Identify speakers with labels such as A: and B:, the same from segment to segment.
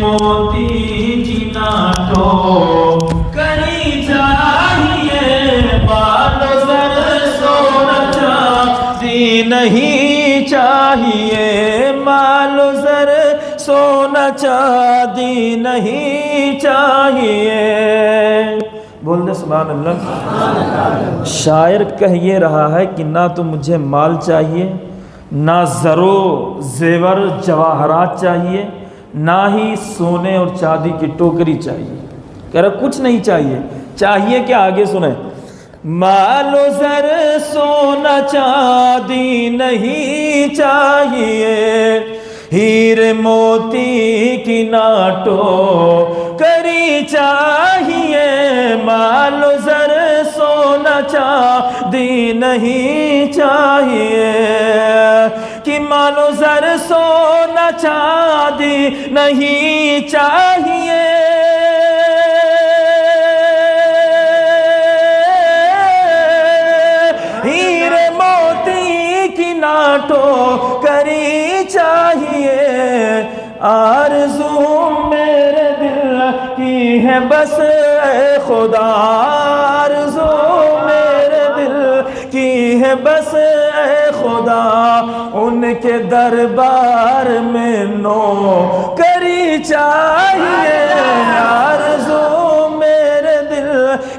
A: موتی کی ناٹو کری چاہیے، مال و زر سونا چاندی نہیں چاہیے، مال و زر سونا چاندی نہیں چاہیے۔ بول دے سبحان اللہ۔ شاعر کہہ یہ رہا ہے کہ نہ تو مجھے مال چاہیے، نہ زر و زیور جواہرات چاہیے، نہ ہی سونے اور چاندی کی ٹوکری چاہیے۔ کہہ رہا کچھ نہیں چاہیے، چاہیے کیا؟ آگے سنیں، مال و زر سونا چاندی نہیں چاہیے، ہیر موتی کی ناٹو کری چاہیے، مال و زر سونا چاندی نہیں چاہیے، کہ مال و زر سونا چاندی نہیں چاہیے، ہیرے موتی کی ناٹو کری چاہیے، آرزو میرے دل کی ہے بس اے خدا، آرزو میرے دل کی ہے بس اے خدا، ان کے دربار میں نوکری چاہیے، آرزو میرے دل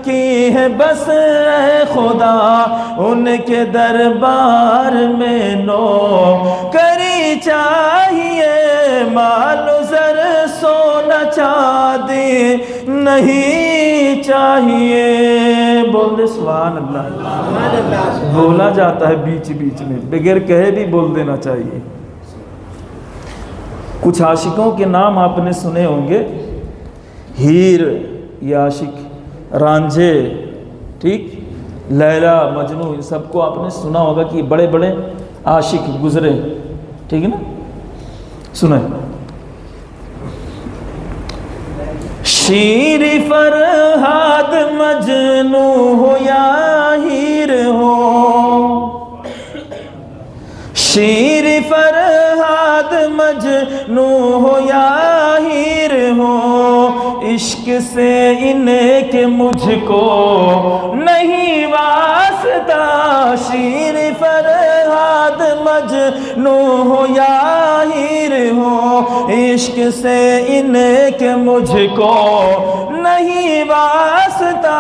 A: کی ہے بس اے خدا، ان کے دربار میں نوکری چاہیے، مال و زر سونا چاندی نہیں چاہیے۔ بول دے سبحان اللہ۔ بولا جاتا ہے بیچ بیچ میں، بغیر کہے بھی بول دینا چاہیے۔ کچھ عاشقوں کے نام آپ نے سنے ہوں گے، ہیر یہ عاشق، رانجھے، ٹھیک، لیلا، مجنوں، ان سب کو آپ نے سنا ہوگا کہ بڑے بڑے عاشق گزرے، ٹھیک ہے نا؟ سنیں، شیر فرہاد مجنوں ہو یا ہیر ہو، شیر فرہاد مجنوں ہو یا ہیر ہو، عشق سے ان کے مجھ کو نہیں واسطہ، شیر فرہاد مجنوں ہو یا ہیر ہو، عشق سے ان کے مجھ کو نہیں واسطہ،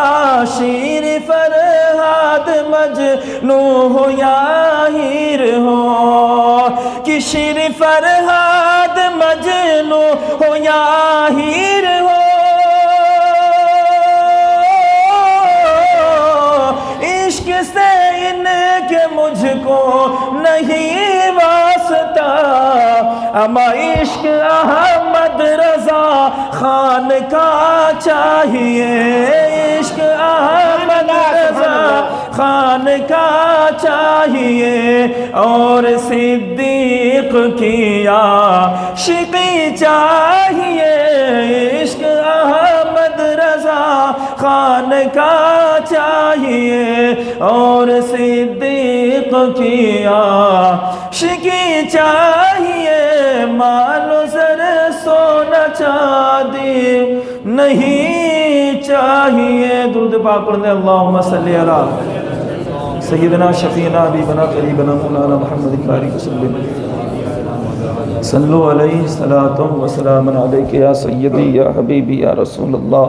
A: شیر فرہاد مجنوں ہو یا ہیر ہو، کہ شیر فرہاد مجنوں ہو یا ہیر ہو، عشق سے ان کے مجھ کو نہیں واسطہ، اما عشق احمد رضا خان کا چاہیے، عشق احمد رضا خان کا چاہیے، اور صدیق کی عاشقی چاہیے، عشق احمد رضا خان کا چاہیے، اور صدیق کی عاشقی چاہیے، مال و زر سونا چاندی نہیں چاہیے۔ درود پاک پڑھنے، اللہم صلی علی سیدنا شفیعنا حبیبنا قریبنا مولانا محمد بارک وسلم، صلو علیہ صلاۃ و سلام علیک یا سیدی یا حبیبی یا رسول اللہ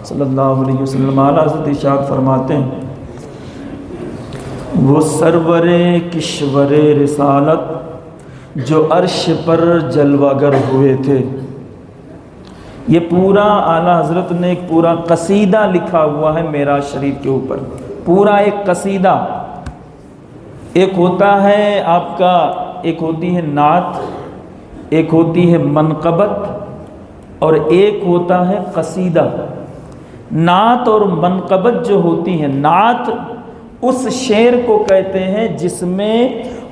A: صلی اللہ علیہ وسلم۔ اعلیٰ حضرت ارشاد فرماتے ہیں، وہ سرور کشور رسالت جو عرش پر جلوہ گر ہوئے تھے۔ یہ پورا اعلیٰ حضرت نے ایک پورا قصیدہ لکھا ہوا ہے معراج شریف کے اوپر، پورا ایک قصیدہ۔ ایک ہوتا ہے آپ کا، ایک ہوتی ہے نعت، ایک ہوتی ہے منقبت، اور ایک ہوتا ہے قصیدہ۔ نعت اور منقبت جو ہوتی ہے، نعت اس شعر کو کہتے ہیں جس میں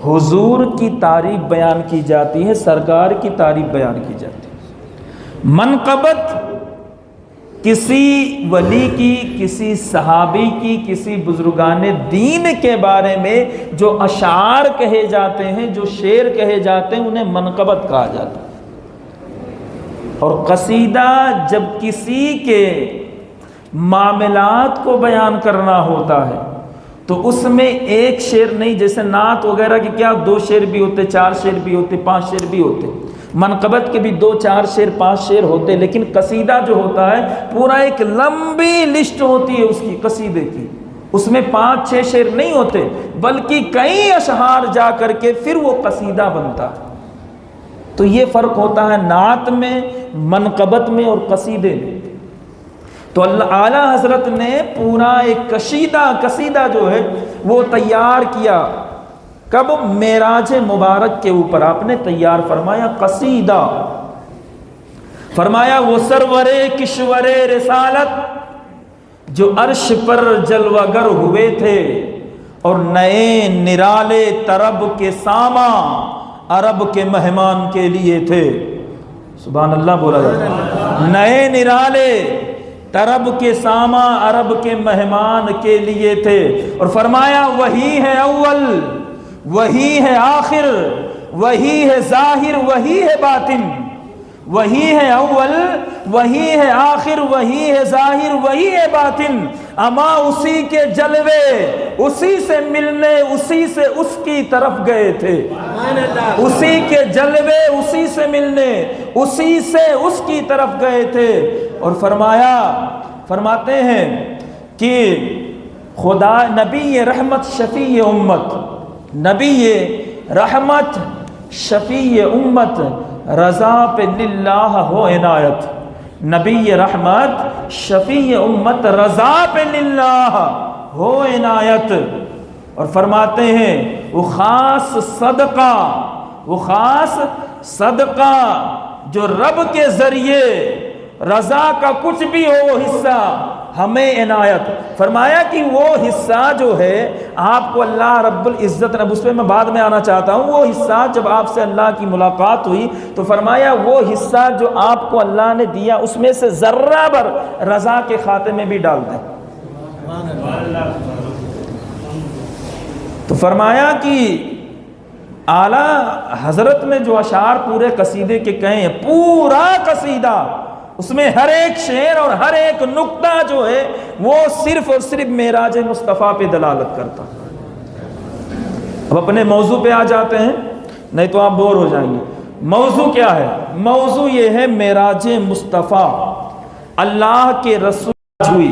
A: حضور کی تعریف بیان کی جاتی ہے، سرکار کی تعریف بیان کی جاتی ہے۔ منقبت کسی ولی کی، کسی صحابی کی، کسی بزرگان دین کے بارے میں جو اشعار کہے جاتے ہیں، جو شعر کہے جاتے ہیں، انہیں منقبت کہا جاتا ہے۔ اور قصیدہ جب کسی کے معاملات کو بیان کرنا ہوتا ہے تو اس میں ایک شعر نہیں، جیسے نعت وغیرہ کی کیا 2 شعر بھی ہوتے، 4 شعر بھی ہوتے، 5 شعر بھی ہوتے، منقبت کے بھی 2 4 شعر 5 شعر ہوتے، لیکن قصیدہ جو ہوتا ہے پورا ایک لمبی لسٹ ہوتی ہے اس کی قصیدے کی، اس میں 5 6 شعر نہیں ہوتے بلکہ کئی اشعار جا کر کے پھر وہ قصیدہ بنتا ہے۔ تو یہ فرق ہوتا ہے نعت میں، منقبت میں اور قصیدے میں۔ تو اللہ اعلیٰ حضرت نے پورا ایک قصیدہ جو ہے وہ تیار کیا، کب؟ معراج مبارک کے اوپر آپ نے تیار فرمایا قصیدہ، فرمایا وہ سرور کشور رسالت جو عرش پر جلوہ گر ہوئے تھے اور نئے نرالے طرب کے ساما عرب کے مہمان کے لیے تھے۔ سبحان اللہ بولا جاتا ہے، نئے نرالے طرب کے ساما عرب کے مہمان کے لیے تھے، اور فرمایا وہی ہے اول، وہی ہے آخر، وہی ہے ظاہر، وہی ہے باطن، وہی ہے اول، وہی ہے آخر، وہی ہے ظاہر، وہی ہے باطن، اما اسی کے جلوے اسی سے ملنے اسی سے اس کی طرف گئے تھے، اسی کے جلوے اسی سے ملنے اسی سے اس کی طرف گئے تھے۔ اور فرماتے ہیں کہ خدا نبی رحمت شفیع امت، نبی رحمت شفیع امت، رضا پہ للہ ہو عنایت، نبی رحمت شفیع امت، رضا پہ للہ ہو عنایت۔ اور فرماتے ہیں وہ خاص صدقہ جو رب کے ذریعے رضا کا کچھ بھی ہو وہ حصہ ہمیں عنایت، فرمایا کہ وہ حصہ جو ہے آپ کو اللہ رب العزت نے، اس پہ میں بعد میں آنا چاہتا ہوں، وہ حصہ جب آپ سے اللہ کی ملاقات ہوئی تو فرمایا وہ حصہ جو آپ کو اللہ نے دیا اس میں سے ذرہ بر رضا کے خاتے میں بھی ڈال دیں۔ تو فرمایا کہ اعلیٰ حضرت نے جو اشعار پورے قصیدے کے کہے ہیں، پورا قصیدہ اس میں ہر ایک شعر اور ہر ایک نقطہ جو ہے وہ صرف اور صرف معراج مصطفیٰ پہ دلالت کرتا۔ اب اپنے موضوع پہ آ جاتے ہیں، نہیں تو آپ بور ہو جائیں گے۔ موضوع کیا ہے؟ موضوع یہ ہے معراج مصطفیٰ، اللہ کے رسول ہوئی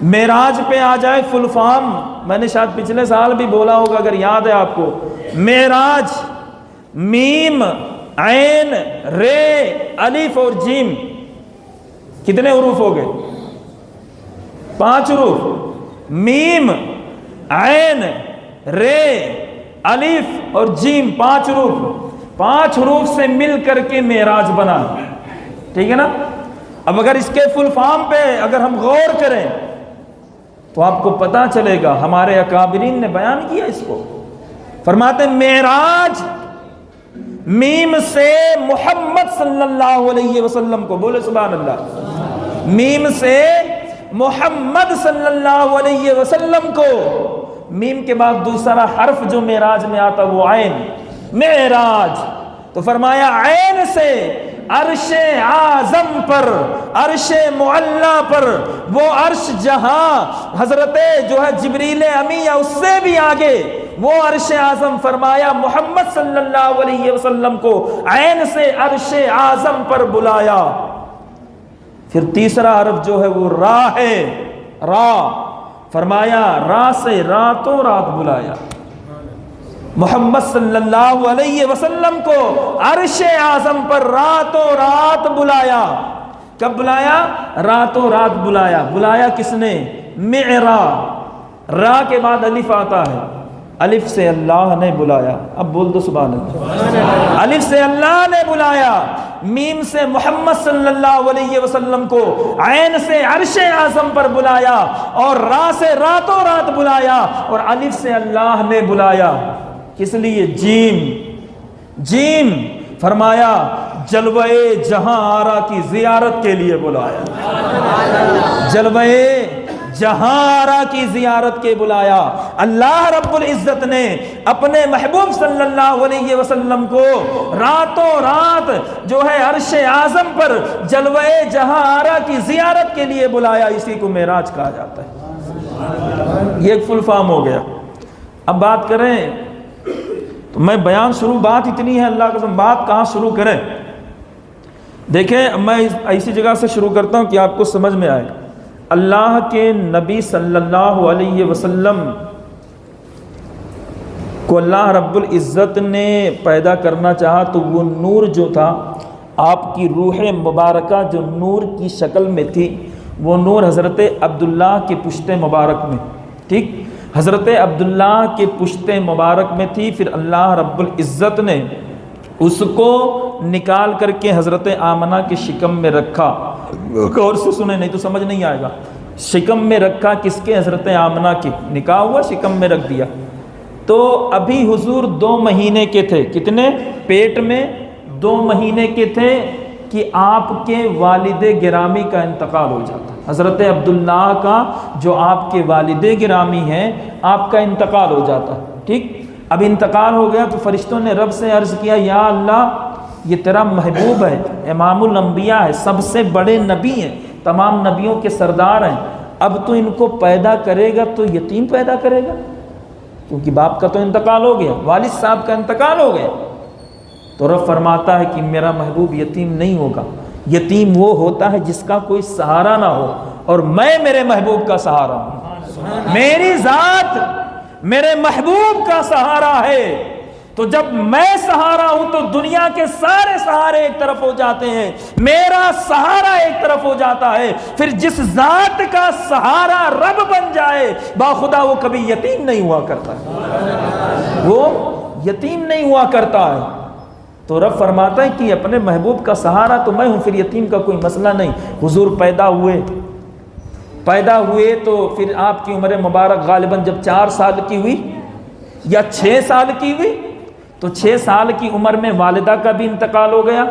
A: معراج پہ آ جائے فل فارم، میں نے شاید پچھلے سال بھی بولا ہوگا اگر یاد ہے آپ کو، معراج میم عین رے الف اور جیم، کتنے حروف ہو گئے؟ 5 حروف، میم عین رے الف اور جیم، 5 حروف، 5 حروف سے مل کر کے معراج بنا، ٹھیک ہے نا؟ اب اگر اس کے فل فارم پہ اگر ہم غور کریں تو آپ کو پتہ چلے گا، ہمارے اکابرین نے بیان کیا اس کو، فرماتے ہیں معراج میم سے محمد صلی اللہ علیہ وسلم کو، بولے سبحان اللہ، میم سے محمد صلی اللہ علیہ وسلم کو، میم کے بعد دوسرا حرف جو معراج میں آتا وہ عین، معراج، تو فرمایا عین سے عرش اعظم پر، عرش معلی پر، وہ عرش جہاں حضرت جو ہے جبریل امی یا اس سے بھی آگے وہ عرش اعظم، فرمایا محمد صلی اللہ علیہ وسلم کو عین سے عرش اعظم پر بلایا۔ پھر تیسرا حرف جو ہے وہ را ہے، را، فرمایا را سے راتوں رات بلایا، محمد صلی اللہ علیہ وسلم کو عرش اعظم پر راتوں رات بلایا۔ کب بلایا؟ راتوں رات بلایا۔ بلایا کس نے؟ معرا، را کے بعد الف آتا ہے، الف سے اللہ نے بلایا، اب بول دو سبحان اللہ، الف سے اللہ نے بلایا، میم سے محمد صلی اللہ علیہ وسلم کو، عین سے عرش اعظم پر بلایا، اور را سے راتوں رات بلایا، اور الف سے اللہ نے بلایا۔ کس لیے؟ جیم، جیم، فرمایا جلوہ جہاں آرا کی زیارت کے لیے بلایا، جلوہ جہاں آرا کی زیارت کے بلایا۔ اللہ رب العزت نے اپنے محبوب صلی اللہ علیہ وسلم کو راتوں رات جو ہے عرش اعظم پر جلوہ جہاں آرا کی زیارت کے لیے بلایا، اسی کو معراج کہا جاتا ہے۔ یہ ایک فل فارم ہو گیا۔ اب بات کریں تو میں بیان شروع، بات اتنی ہے اللہ قسم، بات کہاں شروع کریں؟ دیکھیں میں ایسی جگہ سے شروع کرتا ہوں کہ آپ کو سمجھ میں آئے۔ اللہ کے نبی صلی اللہ علیہ وسلم کو اللہ رب العزت نے پیدا کرنا چاہا تو وہ نور جو تھا، آپ کی روح مبارکہ جو نور کی شکل میں تھی، وہ نور حضرت عبداللہ کے پشت مبارک میں، ٹھیک، حضرت عبداللہ کے پشت مبارک میں تھی۔ پھر اللہ رب العزت نے اس کو نکال کر کے حضرت آمنہ کے شکم میں رکھا۔ غور سے سنیں نہیں تو سمجھ نہیں آئے گا۔ شکم میں رکھا کس کے؟ حضرت آمنہ کے، نکاح ہوا شکم میں رکھ دیا۔ تو ابھی حضور 2 مہینے کے تھے، کتنے؟ پیٹ میں 2 مہینے کے تھے کہ آپ کے والد گرامی کا انتقال ہو جاتا۔ حضرت عبداللہ کا جو آپ کے والد گرامی ہیں، آپ کا انتقال ہو جاتا، ٹھیک۔ اب انتقال ہو گیا تو فرشتوں نے رب سے عرض کیا، یا اللہ یہ تیرا محبوب ہے، امام الانبیاء ہے، سب سے بڑے نبی ہیں، تمام نبیوں کے سردار ہیں، اب تو ان کو پیدا کرے گا تو یتیم پیدا کرے گا، کیونکہ باپ کا تو انتقال ہو گیا، والد صاحب کا انتقال ہو گیا۔ تو رب فرماتا ہے کہ میرا محبوب یتیم نہیں ہوگا، یتیم وہ ہوتا ہے جس کا کوئی سہارا نہ ہو، اور میں میرے محبوب کا سہارا ہوں، میری ذات میرے محبوب کا سہارا ہے۔ تو جب میں سہارا ہوں تو دنیا کے سارے سہارے ایک طرف ہو جاتے ہیں، میرا سہارا ایک طرف ہو جاتا ہے۔ پھر جس ذات کا سہارا رب بن جائے باخدا وہ کبھی یتیم نہیں ہوا کرتا ہے، وہ یتیم نہیں ہوا کرتا ہے۔ تو رب فرماتا ہے کہ اپنے محبوب کا سہارا تو میں ہوں، پھر یتیم کا کوئی مسئلہ نہیں۔ حضور پیدا ہوئے تو پھر آپ کی عمر مبارک غالباً جب 4 سال کی ہوئی یا 6 سال کی ہوئی تو 6 سال کی عمر میں والدہ کا بھی انتقال ہو گیا۔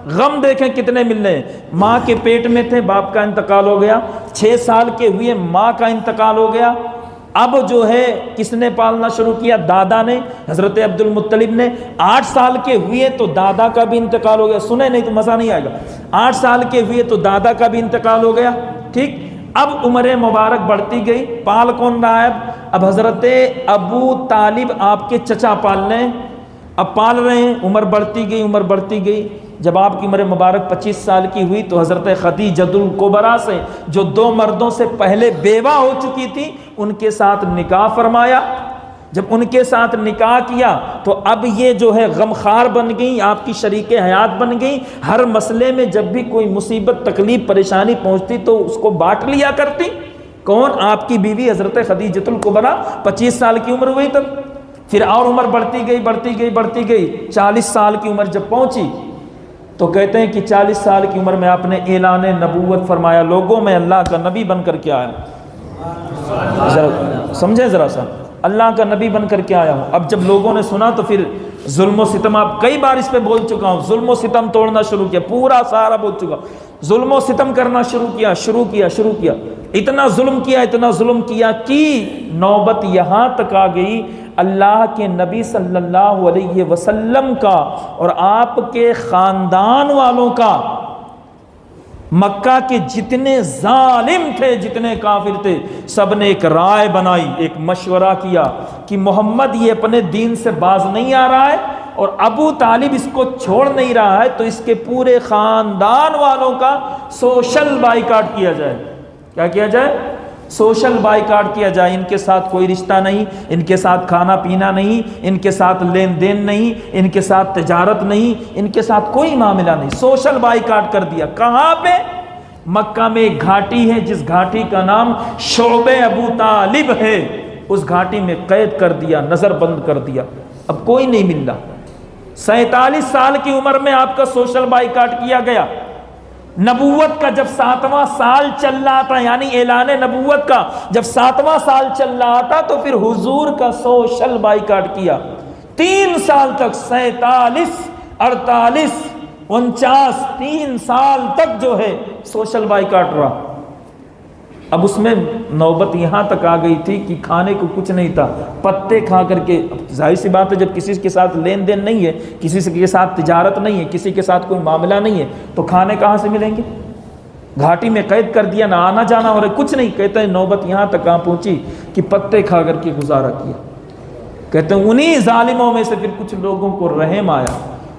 A: غم دیکھیں کتنے مل رہے ہیں، ماں کے پیٹ میں تھے، باپ کا انتقال ہو گیا، 6 سال کے ہوئے ماں کا انتقال ہو گیا۔ اب جو ہے کس نے پالنا شروع کیا؟ دادا نے، حضرت عبد المطلب نے۔ 8 سال کے ہوئے تو دادا کا بھی انتقال ہو گیا، سنیں نہیں تو مزہ نہیں آئے گا۔ 8 سال کے ہوئے تو دادا کا بھی انتقال ہو گیا، ٹھیک۔ اب عمر مبارک بڑھتی گئی، پال کون رہا ہے؟ اب حضرت ابو طالب آپ کے چچا پال رہے ہیں، اب پال رہے ہیں، عمر بڑھتی گئی۔ جب آپ کی عمر مبارک 25 سال کی ہوئی تو حضرت خدیجۃ الکبریٰ سے جو 2 مردوں سے پہلے بیوہ ہو چکی تھی ان کے ساتھ نکاح فرمایا۔ جب ان کے ساتھ نکاح کیا تو اب یہ جو ہے غمخوار بن گئی، آپ کی شریک حیات بن گئی۔ ہر مسئلے میں جب بھی کوئی مصیبت تکلیف پریشانی پہنچتی تو اس کو بانٹ لیا کرتی۔ کون؟ آپ کی بیوی حضرت خدیجۃ الکبریٰ۔ 25 سال کی عمر ہوئی تب، پھر اور عمر بڑھتی گئی۔ 40 سال کی عمر جب پہنچی تو کہتے ہیں کہ 40 سال کی عمر میں آپ نے اعلان نبوت فرمایا، لوگوں میں اللہ کا نبی بن کر کے آیا ہوں۔ سمجھے ذرا سا، اللہ کا نبی بن کر کے آیا ہوں۔ اب جب لوگوں نے سنا تو پھر ظلم و ستم، آپ کئی بار اس پہ بول چکا ہوں، ظلم و ستم توڑنا شروع کیا، پورا سارا بول چکا، ظلم و ستم کرنا شروع کیا، اتنا ظلم کیا کہ نوبت یہاں تک آ گئی اللہ کے نبی صلی اللہ علیہ وسلم کا اور آپ کے خاندان والوں کا، مکہ کے جتنے ظالم تھے، جتنے کافر تھے، سب نے ایک رائے بنائی، ایک مشورہ کیا کہ محمد یہ اپنے دین سے باز نہیں آ رہا ہے اور ابو طالب اس کو چھوڑ نہیں رہا ہے، تو اس کے پورے خاندان والوں کا سوشل بائیکاٹ کیا جائے۔ کیا کیا جائے؟ سوشل بائیکاٹ کیا جائے۔ ان کے ساتھ کوئی رشتہ نہیں، ان کے ساتھ کھانا پینا نہیں، ان کے ساتھ لین دین نہیں، ان کے ساتھ تجارت نہیں، ان کے ساتھ کوئی معاملہ نہیں، سوشل بائیکاٹ کر دیا۔ کہاں پہ؟ مکہ میں ایک گھاٹی ہے جس گھاٹی کا نام شعب ابو طالب ہے، اس گھاٹی میں قید کر دیا، نظر بند کر دیا، اب کوئی نہیں مل رہا۔ 47 سال کی عمر میں آپ کا سوشل بائیکاٹ کیا گیا۔ نبوت کا جب 7واں سال چل رہا تھا، یعنی اعلان نبوت کا جب 7واں سال چل رہا تھا تو پھر حضور کا سوشل بائیکاٹ کیا 3 سال تک، 47 48 49 3 سال تک جو ہے سوشل بائیکاٹ رہا۔ اب اس میں نوبت یہاں تک آ گئی تھی کہ کھانے کو کچھ نہیں تھا، پتے کھا کر کے، ظاہر سی بات ہے جب کسی کے ساتھ لین دین نہیں ہے، کسی کے ساتھ تجارت نہیں ہے، کسی کے ساتھ کوئی معاملہ نہیں ہے، تو کھانے کہاں سے ملیں گے؟ گھاٹی میں قید کر دیا، نہ آنا جانا ہو رہا، کچھ نہیں. کہتے ہیں نوبت یہاں تک آ پہنچی کہ پتے کھا کر کے گزارا کیا. کہتے ہیں انہی ظالموں میں سے پھر کچھ لوگوں کو رحم آیا،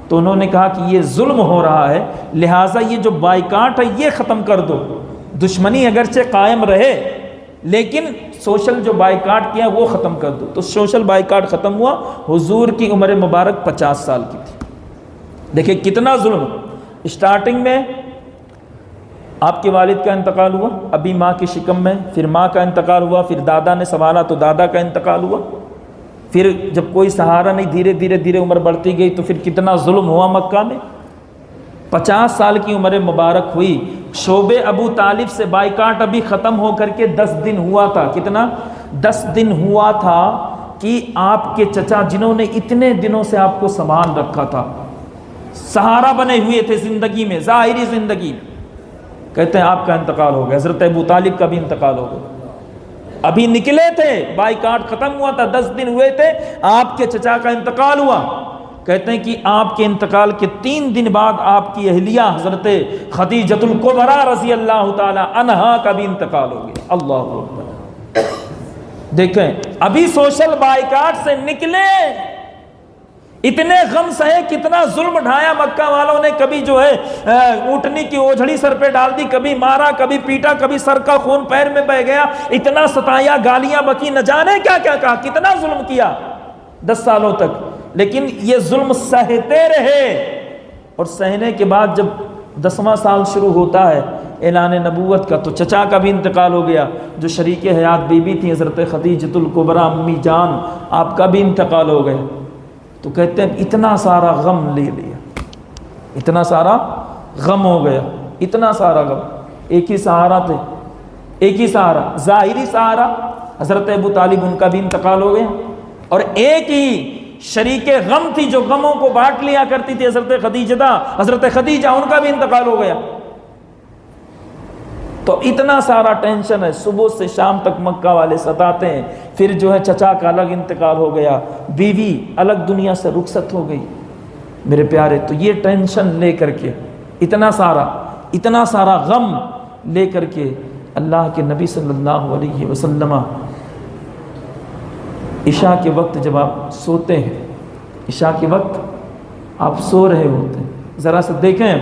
A: تو انہوں نے کہا کہ یہ ظلم ہو رہا ہے، لہٰذا یہ جو بائیکاٹ ہے یہ ختم کر دو. دشمنی اگرچہ قائم رہے لیکن سوشل جو بائیکاٹ کیا وہ ختم کر دو. تو سوشل بائیکاٹ ختم ہوا. حضور کی عمر مبارک 50 سال کی تھی. دیکھیں کتنا ظلم. اسٹارٹنگ میں آپ کے والد کا انتقال ہوا، ابھی ماں کی شکم میں، پھر ماں کا انتقال ہوا، پھر دادا نے سنبھالا تو دادا کا انتقال ہوا، پھر جب کوئی سہارا نہیں، دھیرے دھیرے عمر بڑھتی گئی تو پھر کتنا ظلم ہوا مکہ میں. 50 سال کی عمر مبارک ہوئی. شعبے ابو طالب سے بائیکاٹ ابھی ختم ہو کر کے 10 دن ہوا تھا. کتنا؟ 10 دن ہوا تھا کہ آپ کے چچا جنہوں نے اتنے دنوں سے آپ کو سامان رکھا تھا، سہارا بنے ہوئے تھے زندگی میں، ظاہری زندگی میں، کہتے ہیں آپ کا انتقال ہو گیا. حضرت ابو طالب کا بھی انتقال ہو گیا. ابھی نکلے تھے، بائیکاٹ ختم ہوا تھا، 10 دن ہوئے تھے، آپ کے چچا کا انتقال ہوا. کہتے ہیں کہ آپ کے انتقال کے 3 دن بعد آپ کی اہلیہ حضرت خدیجۃ الکبریٰ رضی اللہ تعالی عنہا کا بھی انتقال ہو گیا. اللہ اکبر. دیکھیں ابھی سوشل بائیکاٹ سے نکلے، اتنے غم سہے، کتنا ظلم ڈھایا مکہ والوں نے. کبھی جو ہے اونٹنی کی اوجھڑی سر پہ ڈال دی، کبھی مارا، کبھی پیٹا، کبھی سر کا خون پیر میں بہہ گیا، اتنا ستایا، گالیاں بکی، نہ جانے کیا کیا کہا، کتنا ظلم کیا 10 سالوں تک. لیکن یہ ظلم سہتے رہے. اور سہنے کے بعد جب 10واں سال شروع ہوتا ہے اعلان نبوت کا، تو چچا کا بھی انتقال ہو گیا. جو شریک حیات بیوی تھی حضرت خدیجۃ الکبریٰ امی جان، آپ کا بھی انتقال ہو گیا. تو کہتے ہیں اتنا سارا غم لے لیا، اتنا سارا غم ہو گیا، اتنا سارا غم. ایک ہی سہارا تھے، ایک ہی سہارا، ظاہری سہارا حضرت ابو طالب، ان کا بھی انتقال ہو گیا. اور ایک ہی شریک غم تھی جو غموں کو بانٹ لیا کرتی تھی، حضرت خدیجہ، ان کا بھی انتقال ہو گیا. تو اتنا سارا ٹینشن ہے، صبح سے شام تک مکہ والے ستاتے ہیں. پھر جو ہے چچا کا الگ انتقال ہو گیا، بیوی الگ دنیا سے رخصت ہو گئی. میرے پیارے، تو یہ ٹینشن لے کر کے، اتنا سارا غم لے کر کے اللہ کے نبی صلی اللہ علیہ وسلم عشاء کے وقت جب آپ سوتے ہیں، عشاء کے وقت آپ سو رہے ہوتے ہیں، ذرا سا دیکھیں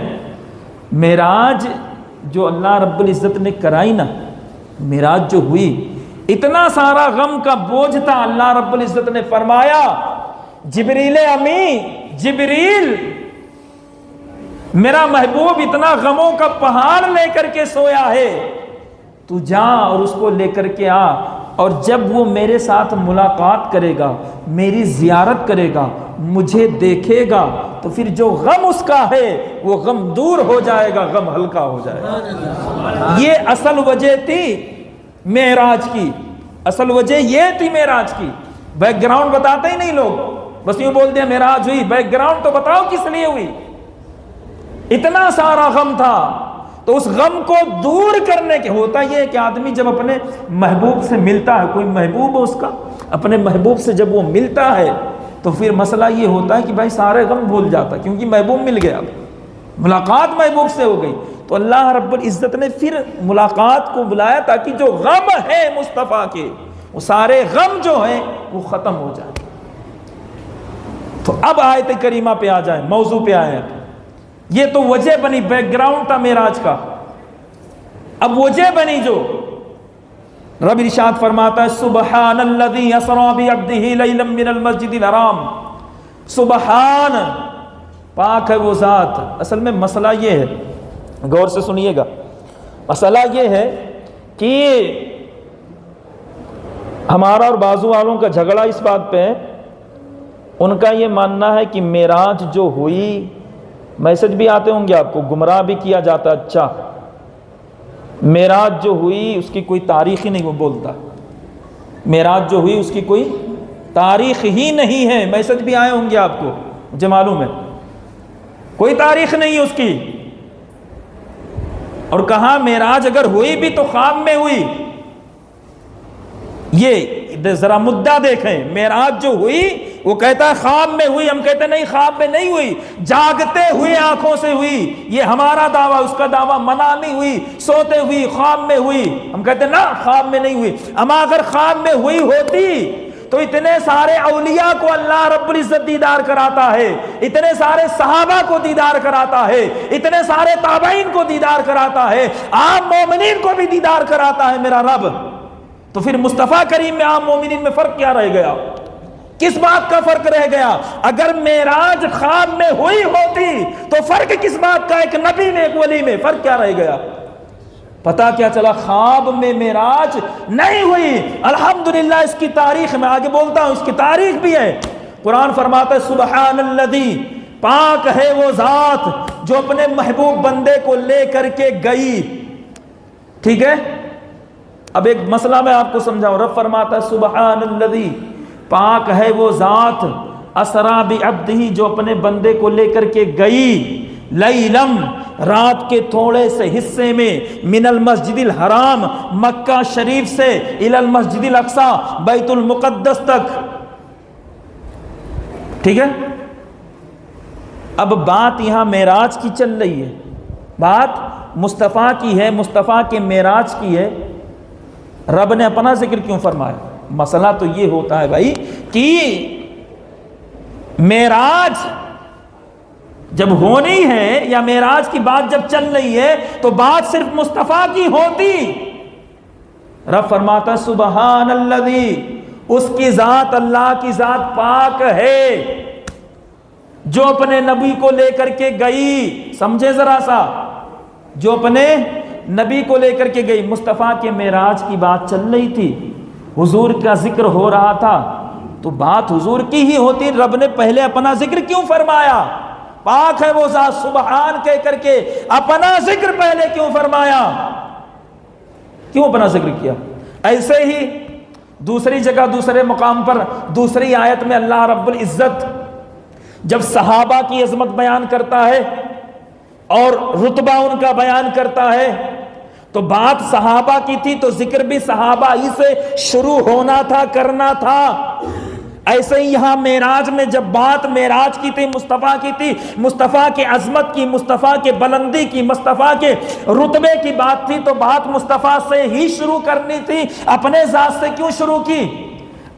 A: معراج جو اللہ رب العزت نے کرائی نا، معراج جو ہوئی، اتنا سارا غم کا بوجھ تھا. اللہ رب العزت نے فرمایا جبریل امین، جبریل میرا محبوب اتنا غموں کا پہاڑ لے کر کے سویا ہے، تو جا اور اس کو لے کر کے آ، اور جب وہ میرے ساتھ ملاقات کرے گا، میری زیارت کرے گا، مجھے دیکھے گا، تو پھر جو غم اس کا ہے وہ غم دور ہو جائے گا، غم ہلکا ہو جائے گا. یہ اصل وجہ تھی معراج کی، اصل وجہ یہ تھی معراج کی. بیک گراؤنڈ بتاتے ہی نہیں لوگ، بس یوں بولتے ہیں معراج ہوئی، بیک گراؤنڈ تو بتاؤ کس لیے ہوئی. اتنا سارا غم تھا. تو اس غم کو دور کرنے کے ہوتا یہ ہے کہ آدمی جب اپنے محبوب سے ملتا ہے، کوئی محبوب ہو اس کا، اپنے محبوب سے جب وہ ملتا ہے تو پھر مسئلہ یہ ہوتا ہے کہ بھائی سارے غم بھول جاتا ہے، کیونکہ محبوب مل گیا، ملاقات محبوب سے ہو گئی. تو اللہ رب العزت نے پھر ملاقات کو بلایا تاکہ جو غم ہے مصطفیٰ کے، وہ سارے غم جو ہیں وہ ختم ہو جائیں. تو اب آیت کریمہ پہ آ جائیں، موضوع پہ آئیں. یہ تو وجہ بنی، بیک گراؤنڈ تھا معراج کا. اب وجہ بنی جو رب ارشاد فرماتا ہے سبحان الذی اسری بعبدہ لیلا من المسجد الحرام. سبحان، پاک ہے وہ ذات. اصل میں مسئلہ یہ ہے، غور سے سنیے گا، مسئلہ یہ ہے کہ ہمارا اور بازو والوں کا جھگڑا اس بات پہ ہے. ان کا یہ ماننا ہے کہ معراج جو ہوئی، میسج بھی آتے ہوں گے آپ کو، گمراہ بھی کیا جاتا. اچھا، معراج جو ہوئی اس کی کوئی تاریخ ہی نہیں، وہ بولتا معراج جو ہوئی اس کی کوئی تاریخ ہی نہیں ہے. میسج بھی آئے ہوں گے آپ کو، مجھے معلوم ہے، کوئی تاریخ نہیں ہے اس کی. اور کہاں معراج اگر ہوئی بھی تو خواب میں ہوئی. یہ ذرا مدعا دیکھیں، معراج جو ہوئی وہ کہتا ہے خواب میں ہوئی، ہم کہتے ہیں نہیں خواب میں نہیں ہوئی، جاگتے ہوئے آنکھوں سے ہوئی، یہ ہمارا دعویٰ، اس کا دعویٰ منع نہیں ہوئی، سوتے ہوئی خواب میں ہوئی، ہم کہتے ہیں نا خواب میں نہیں ہوئی۔ اما اگر خواب میں ہوئی ہوتی تو اتنے سارے اولیاء کو اللہ رب العزت دیدار کراتا ہے، اتنے سارے صحابہ کو دیدار کراتا ہے، اتنے سارے تابعین کو دیدار کراتا ہے، عام مومنین کو بھی دیدار کراتا ہے میرا رب۔ تو پھر مصطفیٰ کریم میں عام مومنین میں فرق کیا رہ گیا؟ کس بات کا فرق رہ گیا؟ اگر معراج خواب میں ہوئی ہوتی تو فرق کس بات کا؟ ایک نبی میں ایک ولی میں، فرق کیا رہ گیا؟ پتا کیا چلا؟ خواب میں معراج نہیں ہوئی۔ الحمدللہ اس کی تاریخ میں آگے بولتا ہوں، اس کی تاریخ بھی ہے۔ قرآن فرماتا ہے سبحان الذی، پاک ہے وہ ذات جو اپنے محبوب بندے کو لے کر کے گئی۔ ٹھیک ہے، اب ایک مسئلہ میں آپ کو سمجھاؤں۔ رب فرماتا ہے سبحان الذی، پاک ہے وہ ذات اسرا بعبدہ جو اپنے بندے کو لے کر کے گئی، لیلم رات کے تھوڑے سے حصے میں، من المسجد الحرام مکہ شریف سے، الی المسجد الاقصی بیت المقدس تک۔ ٹھیک ہے، اب بات یہاں معراج کی چل رہی ہے، بات مصطفیٰ کی ہے، مصطفیٰ کے معراج کی ہے۔ رب نے اپنا ذکر کیوں فرمایا؟ مسئلہ تو یہ ہوتا ہے بھائی کہ معراج جب ہونی ہے یا معراج کی بات جب چل رہی ہے تو بات صرف مصطفیٰ کی ہوتی۔ رب فرماتا سبحان الذی، اس کی ذات، اللہ کی ذات پاک ہے جو اپنے نبی کو لے کر کے گئی۔ سمجھے ذرا سا، جو اپنے نبی کو لے کر کے گئی۔ مصطفیٰ کے معراج کی بات چل رہی تھی، حضور کا ذکر ہو رہا تھا، تو بات حضور کی ہی ہوتی۔ رب نے پہلے اپنا ذکر کیوں فرمایا؟ پاک ہے وہ ذات، سبحان کہہ کر کے اپنا ذکر پہلے کیوں فرمایا؟ کیوں اپنا ذکر کیا؟ ایسے ہی دوسری جگہ، دوسرے مقام پر، دوسری آیت میں اللہ رب العزت جب صحابہ کی عظمت بیان کرتا ہے اور رتبہ ان کا بیان کرتا ہے تو بات صحابہ کی تھی تو ذکر بھی صحابہ ہی سے شروع ہونا تھا، کرنا تھا۔ ایسے ہی یہاں معراج میں جب بات معراج کی تھی، مصطفیٰ کی تھی، مصطفیٰ کے عظمت کی، مصطفیٰ کے بلندی کی، مصطفیٰ کے رتبے کی بات تھی تو بات مصطفیٰ سے ہی شروع کرنی تھی، اپنے ذات سے کیوں شروع کی؟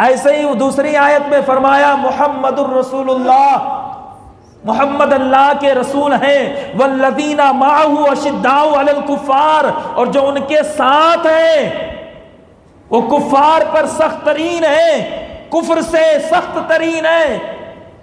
A: ایسے ہی دوسری آیت میں فرمایا محمد الرسول اللہ، محمد اللہ کے رسول ہیں، والذین معہ اشداء علی الکفار، اور جو ان کے ساتھ ہیں وہ کفار پر سخت ترین ہیں، کفر سے سخت ترین ہے۔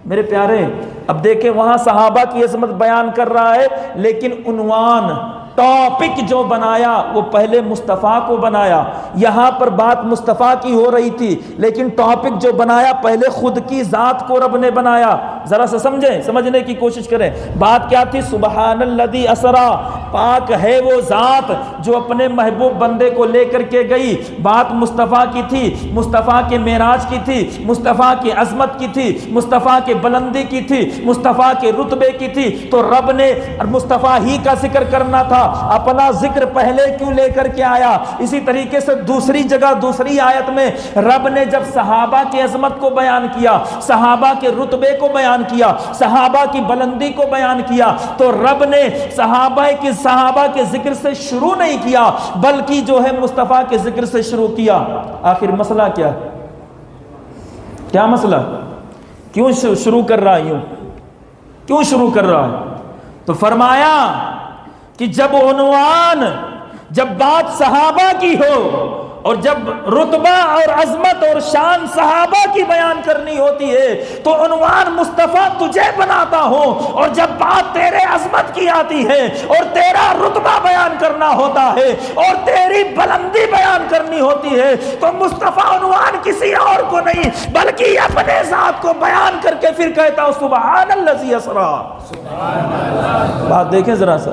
A: میرے پیارے، اب دیکھیں وہاں صحابہ کی عظمت بیان کر رہا ہے، لیکن عنوان، ٹاپک جو بنایا وہ پہلے مصطفیٰ کو بنایا۔ یہاں پر بات مصطفیٰ کی ہو رہی تھی، لیکن ٹاپک جو بنایا پہلے خود کی ذات کو رب نے بنایا۔ ذرا سا سمجھیں، سمجھنے کی کوشش کریں۔ بات کیا تھی؟ سبحان الذی اسرا، پاک ہے وہ ذات جو اپنے محبوب بندے کو لے کر کے گئی۔ بات مصطفیٰ کی تھی، مصطفیٰ کے معراج کی تھی، مصطفیٰ کی عظمت کی تھی، مصطفیٰ کے بلندی کی تھی، مصطفیٰ کے رتبے کی تھی، تو رب نے مصطفیٰ ہی کا ذکر کرنا تھا۔ اپنا ذکر پہلے کیوں لے کر کے آیا؟ اسی طریقے سے دوسری جگہ، دوسری آیت میں رب نے جب صحابہ کی عظمت کو بیان کیا، صحابہ کے رتبے کو بیان کیا، صحابہ کی بلندی کو بیان کیا، تو رب نے صحابہ کے ذکر سے شروع نہیں کیا، بلکہ جو ہے مصطفیٰ کے ذکر سے شروع کیا۔ آخر مسئلہ کیا؟ کیا مسئلہ؟ کیوں شروع کر رہا ہے؟ کیوں شروع کر رہا ہے؟ تو فرمایا کہ جب عنوان، جب بات صحابہ کی ہو اور جب رتبہ اور عظمت اور شان صحابہ کی بیان کرنی ہوتی ہے تو عنوان مصطفیٰ تجھے بناتا ہو، اور جب بات تیرے عظمت کی آتی ہے اور تیرا رتبہ بیان کرنا ہوتا ہے اور تیری بلندی بیان کرنی ہوتی ہے تو مصطفیٰ عنوان کسی اور کو نہیں بلکہ اپنے ذات کو بیان کر کے پھر کہتا ہوں سبحان الذی اسرا۔ بات دیکھیں ذرا سا،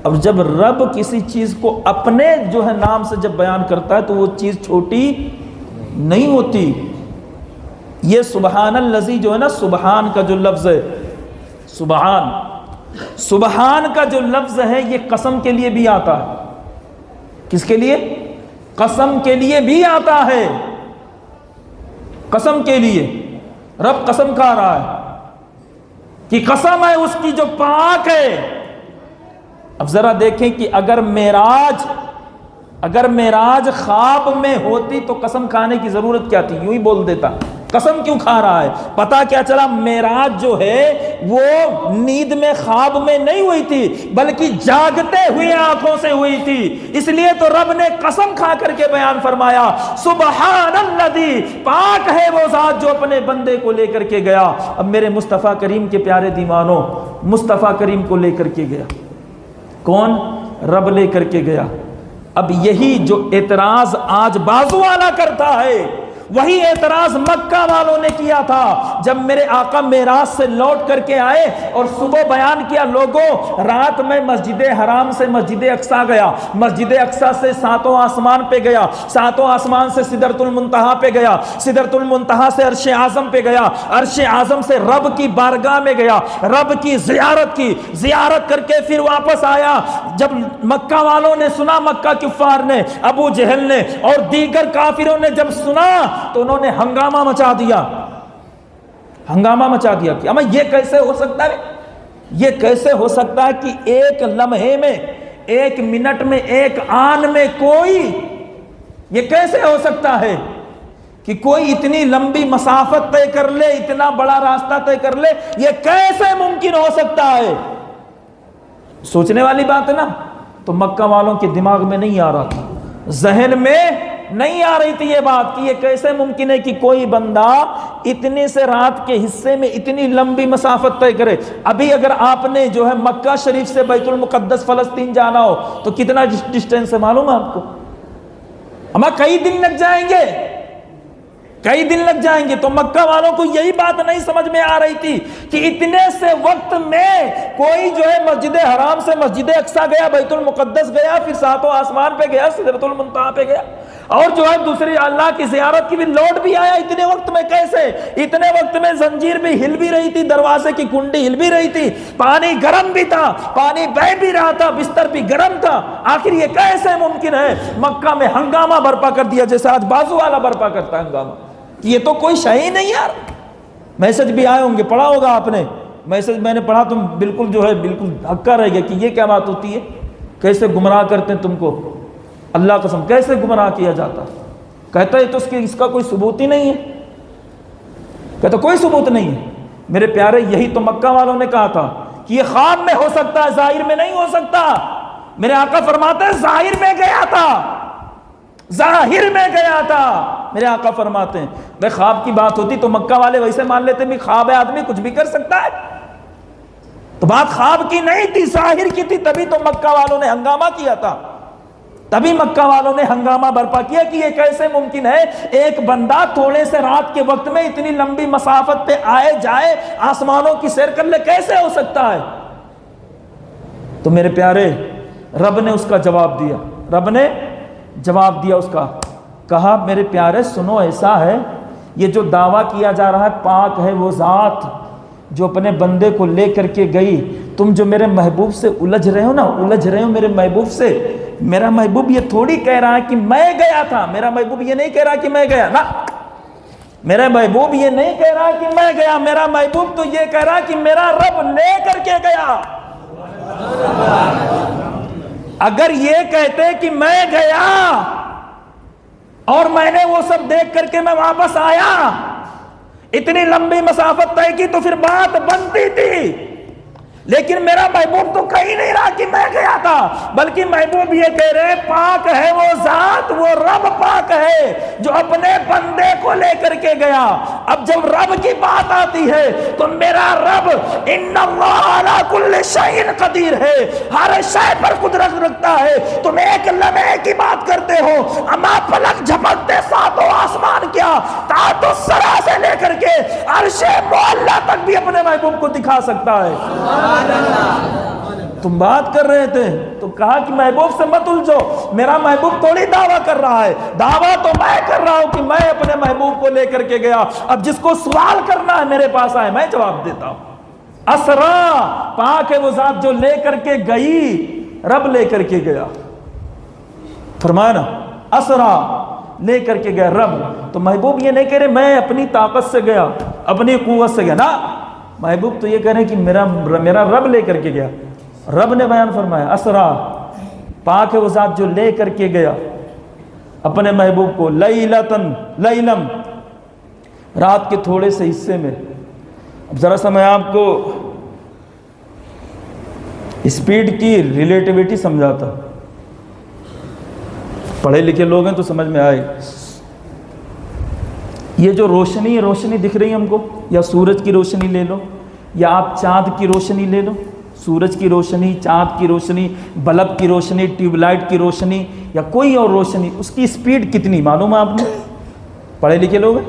A: اب جب رب کسی چیز کو اپنے جو ہے نام سے جب بیان کرتا ہے تو وہ چیز چھوٹی نہیں ہوتی۔ یہ سبحان الذی جو ہے نا، سبحان کا جو لفظ ہے، سبحان کا جو لفظ ہے یہ قسم کے لیے بھی آتا ہے۔ کس کے لیے؟ قسم کے لیے بھی آتا ہے، قسم کے لیے رب قسم کھا رہا ہے کہ قسم ہے اس کی جو پاک ہے۔ اب ذرا دیکھیں کہ اگر معراج خواب میں ہوتی تو قسم کھانے کی ضرورت کیا تھی؟ یوں ہی بول دیتا، قسم کیوں کھا رہا ہے؟ پتا کیا چلا، معراج جو ہے وہ نیند میں خواب میں نہیں ہوئی تھی بلکہ جاگتے ہوئے آنکھوں سے ہوئی تھی، اس لیے تو رب نے قسم کھا کر کے بیان فرمایا سبحان الذی، پاک ہے وہ ذات جو اپنے بندے کو لے کر کے گیا۔ اب میرے مصطفیٰ کریم کے پیارے دیوانوں، مصطفیٰ کریم کو لے کر کے گیا کون؟ رب لے کر کے گیا۔ اب یہی جو اعتراض آج بازو والا کرتا ہے، وہی اعتراض مکہ والوں نے کیا تھا جب میرے آقا معراج سے لوٹ کر کے آئے اور صبح بیان کیا لوگوں رات میں مسجد حرام سے مسجد اقصیٰ گیا، مسجد اقصیٰ سے ساتوں آسمان پہ گیا، ساتوں آسمان سے سدرۃ المنتہا پہ گیا، سدرۃ المنتہا سے عرش اعظم پہ گیا، عرش اعظم سے رب کی بارگاہ میں گیا، رب کی زیارت کی، زیارت کر کے پھر واپس آیا۔ جب مکہ والوں نے سنا، مکہ کفار نے، ابو جہل نے اور دیگر کافروں نے جب سنا تو انہوں نے ہنگامہ مچا دیا، ہنگامہ مچا دیا کہ اما یہ کیسے ہو سکتا ہے، یہ کیسے ہو سکتا ہے کہ ایک لمحے میں، ایک منٹ میں، ایک آن میں کوئی، یہ کیسے ہو سکتا ہے کہ کوئی اتنی لمبی مسافت طے کر لے، اتنا بڑا راستہ طے کر لے، یہ کیسے ممکن ہو سکتا ہے؟ سوچنے والی بات ہے نا۔ تو مکہ والوں کے دماغ میں نہیں آ رہا تھا، ذہن میں نہیں آ رہی تھی یہ بات کہ یہ کیسے ممکن ہے کہ کوئی بندہ اتنے سے رات کے حصے میں اتنی لمبی مسافت طے کرے۔ ابھی اگر آپ نے جو ہے مکہ شریف سے بیت المقدس فلسطین جانا ہو تو کتنا ڈسٹینس ہے معلوم ہے آپ کو؟ اما کئی دن لگ جائیں گے، کئی دن لگ جائیں گے۔ تو مکہ والوں کو یہی بات نہیں سمجھ میں آ رہی تھی کہ اتنے سے وقت میں کوئی جو ہے مسجد حرام سے مسجد اقصیٰ گیا، بیت المقدس گیا، پھر ساتوں آسمان پہ گیا، سدرۃ المنتہا پہ گیا، اور جو ہے دوسری اللہ کی زیارت کی بھی لوٹ بھی آیا۔ اتنے وقت میں کیسے؟ اتنے وقت میں زنجیر بھی ہل بھی رہی تھی، دروازے کی کنڈی ہل بھی رہی تھی، پانی گرم بھی تھا، پانی بہہ بھی رہا تھا، بستر بھی گرم تھا۔ آخر یہ کیسے ممکن ہے؟ مکہ میں ہنگامہ برپا کر دیا جیسے آج بازو والا برپا کرتا ہے ہنگامہ، کہ یہ تو کوئی شے ہی نہیں یار۔ میسج بھی آئے ہوں گے، پڑھا ہوگا آپ نے میسج، میں نے پڑھا، تم بالکل جو ہے بالکل ہکا رہ گیا کہ یہ کیا بات ہوتی ہے، کیسے گمراہ کرتے ہیں تم کو، اللہ قسم کیسے گمراہ کیا جاتا۔ کہتا ہے تو اس کا کوئی ثبوت ہی نہیں ہے، کہتا کوئی ثبوت نہیں ہے۔ میرے پیارے یہی تو مکہ والوں نے کہا تھا کہ یہ خواب میں ہو سکتا ہے، ظاہر میں نہیں ہو سکتا۔ میرے آقا فرماتے ہیں ظاہر میں گیا تھا، ظاہر میں گیا تھا۔ میرے آقا فرماتے ہیں بھائی خواب کی بات ہوتی تو مکہ والے ویسے مان لیتے بھی خواب ہے، آدمی کچھ بھی کر سکتا ہے، تو بات خواب کی نہیں تھی، ظاہر کی تھی، تبھی تو مکہ والوں نے ہنگامہ کیا تھا، تبھی مکہ والوں نے ہنگامہ برپا کیا کہ یہ کیسے ممکن ہے ایک بندہ تھوڑے سے رات کے وقت میں اتنی لمبی مسافت پہ آئے جائے، آسمانوں کی سیر کر لے، کیسے ہو سکتا ہے؟ تو میرے پیارے رب نے اس کا جواب دیا، رب نے جواب دیا اس کا، کہا میرے پیارے سنو، ایسا ہے یہ جو دعویٰ کیا جا رہا ہے پاک ہے وہ ذات جو اپنے بندے کو لے کر کے گئی، تم جو میرے محبوب سے الجھ رہے ہو نا، الجھ رہے ہو میرے محبوب سے، میرا محبوب یہ تھوڑی کہہ رہا ہے کہ میں گیا تھا، میرا محبوب یہ نہیں کہہ رہا کہ میں گیا نا، میرا محبوب یہ نہیں کہہ رہا کہ میں گیا، میرا محبوب تو یہ کہہ رہا کہ میرا رب لے کر کے گیا۔ اگر یہ کہتے کہ میں گیا اور میں نے وہ سب دیکھ کر کے میں واپس آیا، اتنی لمبی مسافت طے کی، تو پھر بات بنتی تھی، لیکن میرا محبوب تو کہیں نہیں رہا کہ میں گیا تھا، بلکہ محبوب یہ کہہ رہے پاک ہے وہ ذات، وہ رب پاک ہے جو اپنے بندے کو لے کر کے گیا۔ اب جب رب کی بات آتی ہے تو میرا رب ان اللہ علی کل شیء قدیر ہے، ہر شے پر قدرت رکھتا ہے۔ تم ایک لمحے کی بات کرتے ہو، اما پلک جھپکتے ساتوں آسمان کیا تحت الثری سے لے کر کے عرش معلی تک بھی اپنے محبوب کو دکھا سکتا ہے۔ تم بات کر رہے تھے تو کہا کہ محبوب سے مت الجھو، میرا محبوب تھوڑی دعویٰ کر رہا ہے، دعویٰ تو میں کر رہا ہوں کہ میں اپنے محبوب کو لے کر کے گیا۔ اب جس کو سوال کرنا ہے میرے پاس آئے، میں جواب دیتا ہوں۔ اسرا، پاک ہے وہ ذات جو لے کر کے گئی، رب لے کر کے گیا۔ فرمایا نا اسرا لے کر کے گیا رب. تو محبوب یہ نہیں کہہ رہے میں اپنی طاقت سے گیا، اپنی قوت سے گیا، نا، محبوب تو یہ کہہ رہے ہیں کہ میرا رب لے کر کے گیا. رب نے بیان فرمایا اسرا، پاک ہے وہ ذات جو لے کر کے گیا اپنے محبوب کو لیلم، رات کے تھوڑے سے حصے میں. اب ذرا سا میں آپ کو اسپیڈ کی ریلیٹیوٹی سمجھاتا، پڑھے لکھے لوگ ہیں تو سمجھ میں آئے. یہ جو روشنی دکھ رہی ہے ہم کو، یا سورج کی روشنی لے لو، یا آپ چاند کی روشنی لے لو، سورج کی روشنی، چاند کی روشنی، بلب کی روشنی، ٹیوب لائٹ کی روشنی، یا کوئی اور روشنی، اس کی اسپیڈ کتنی معلوم ہے آپ نے؟ پڑھے لکھے لوگ ہیں،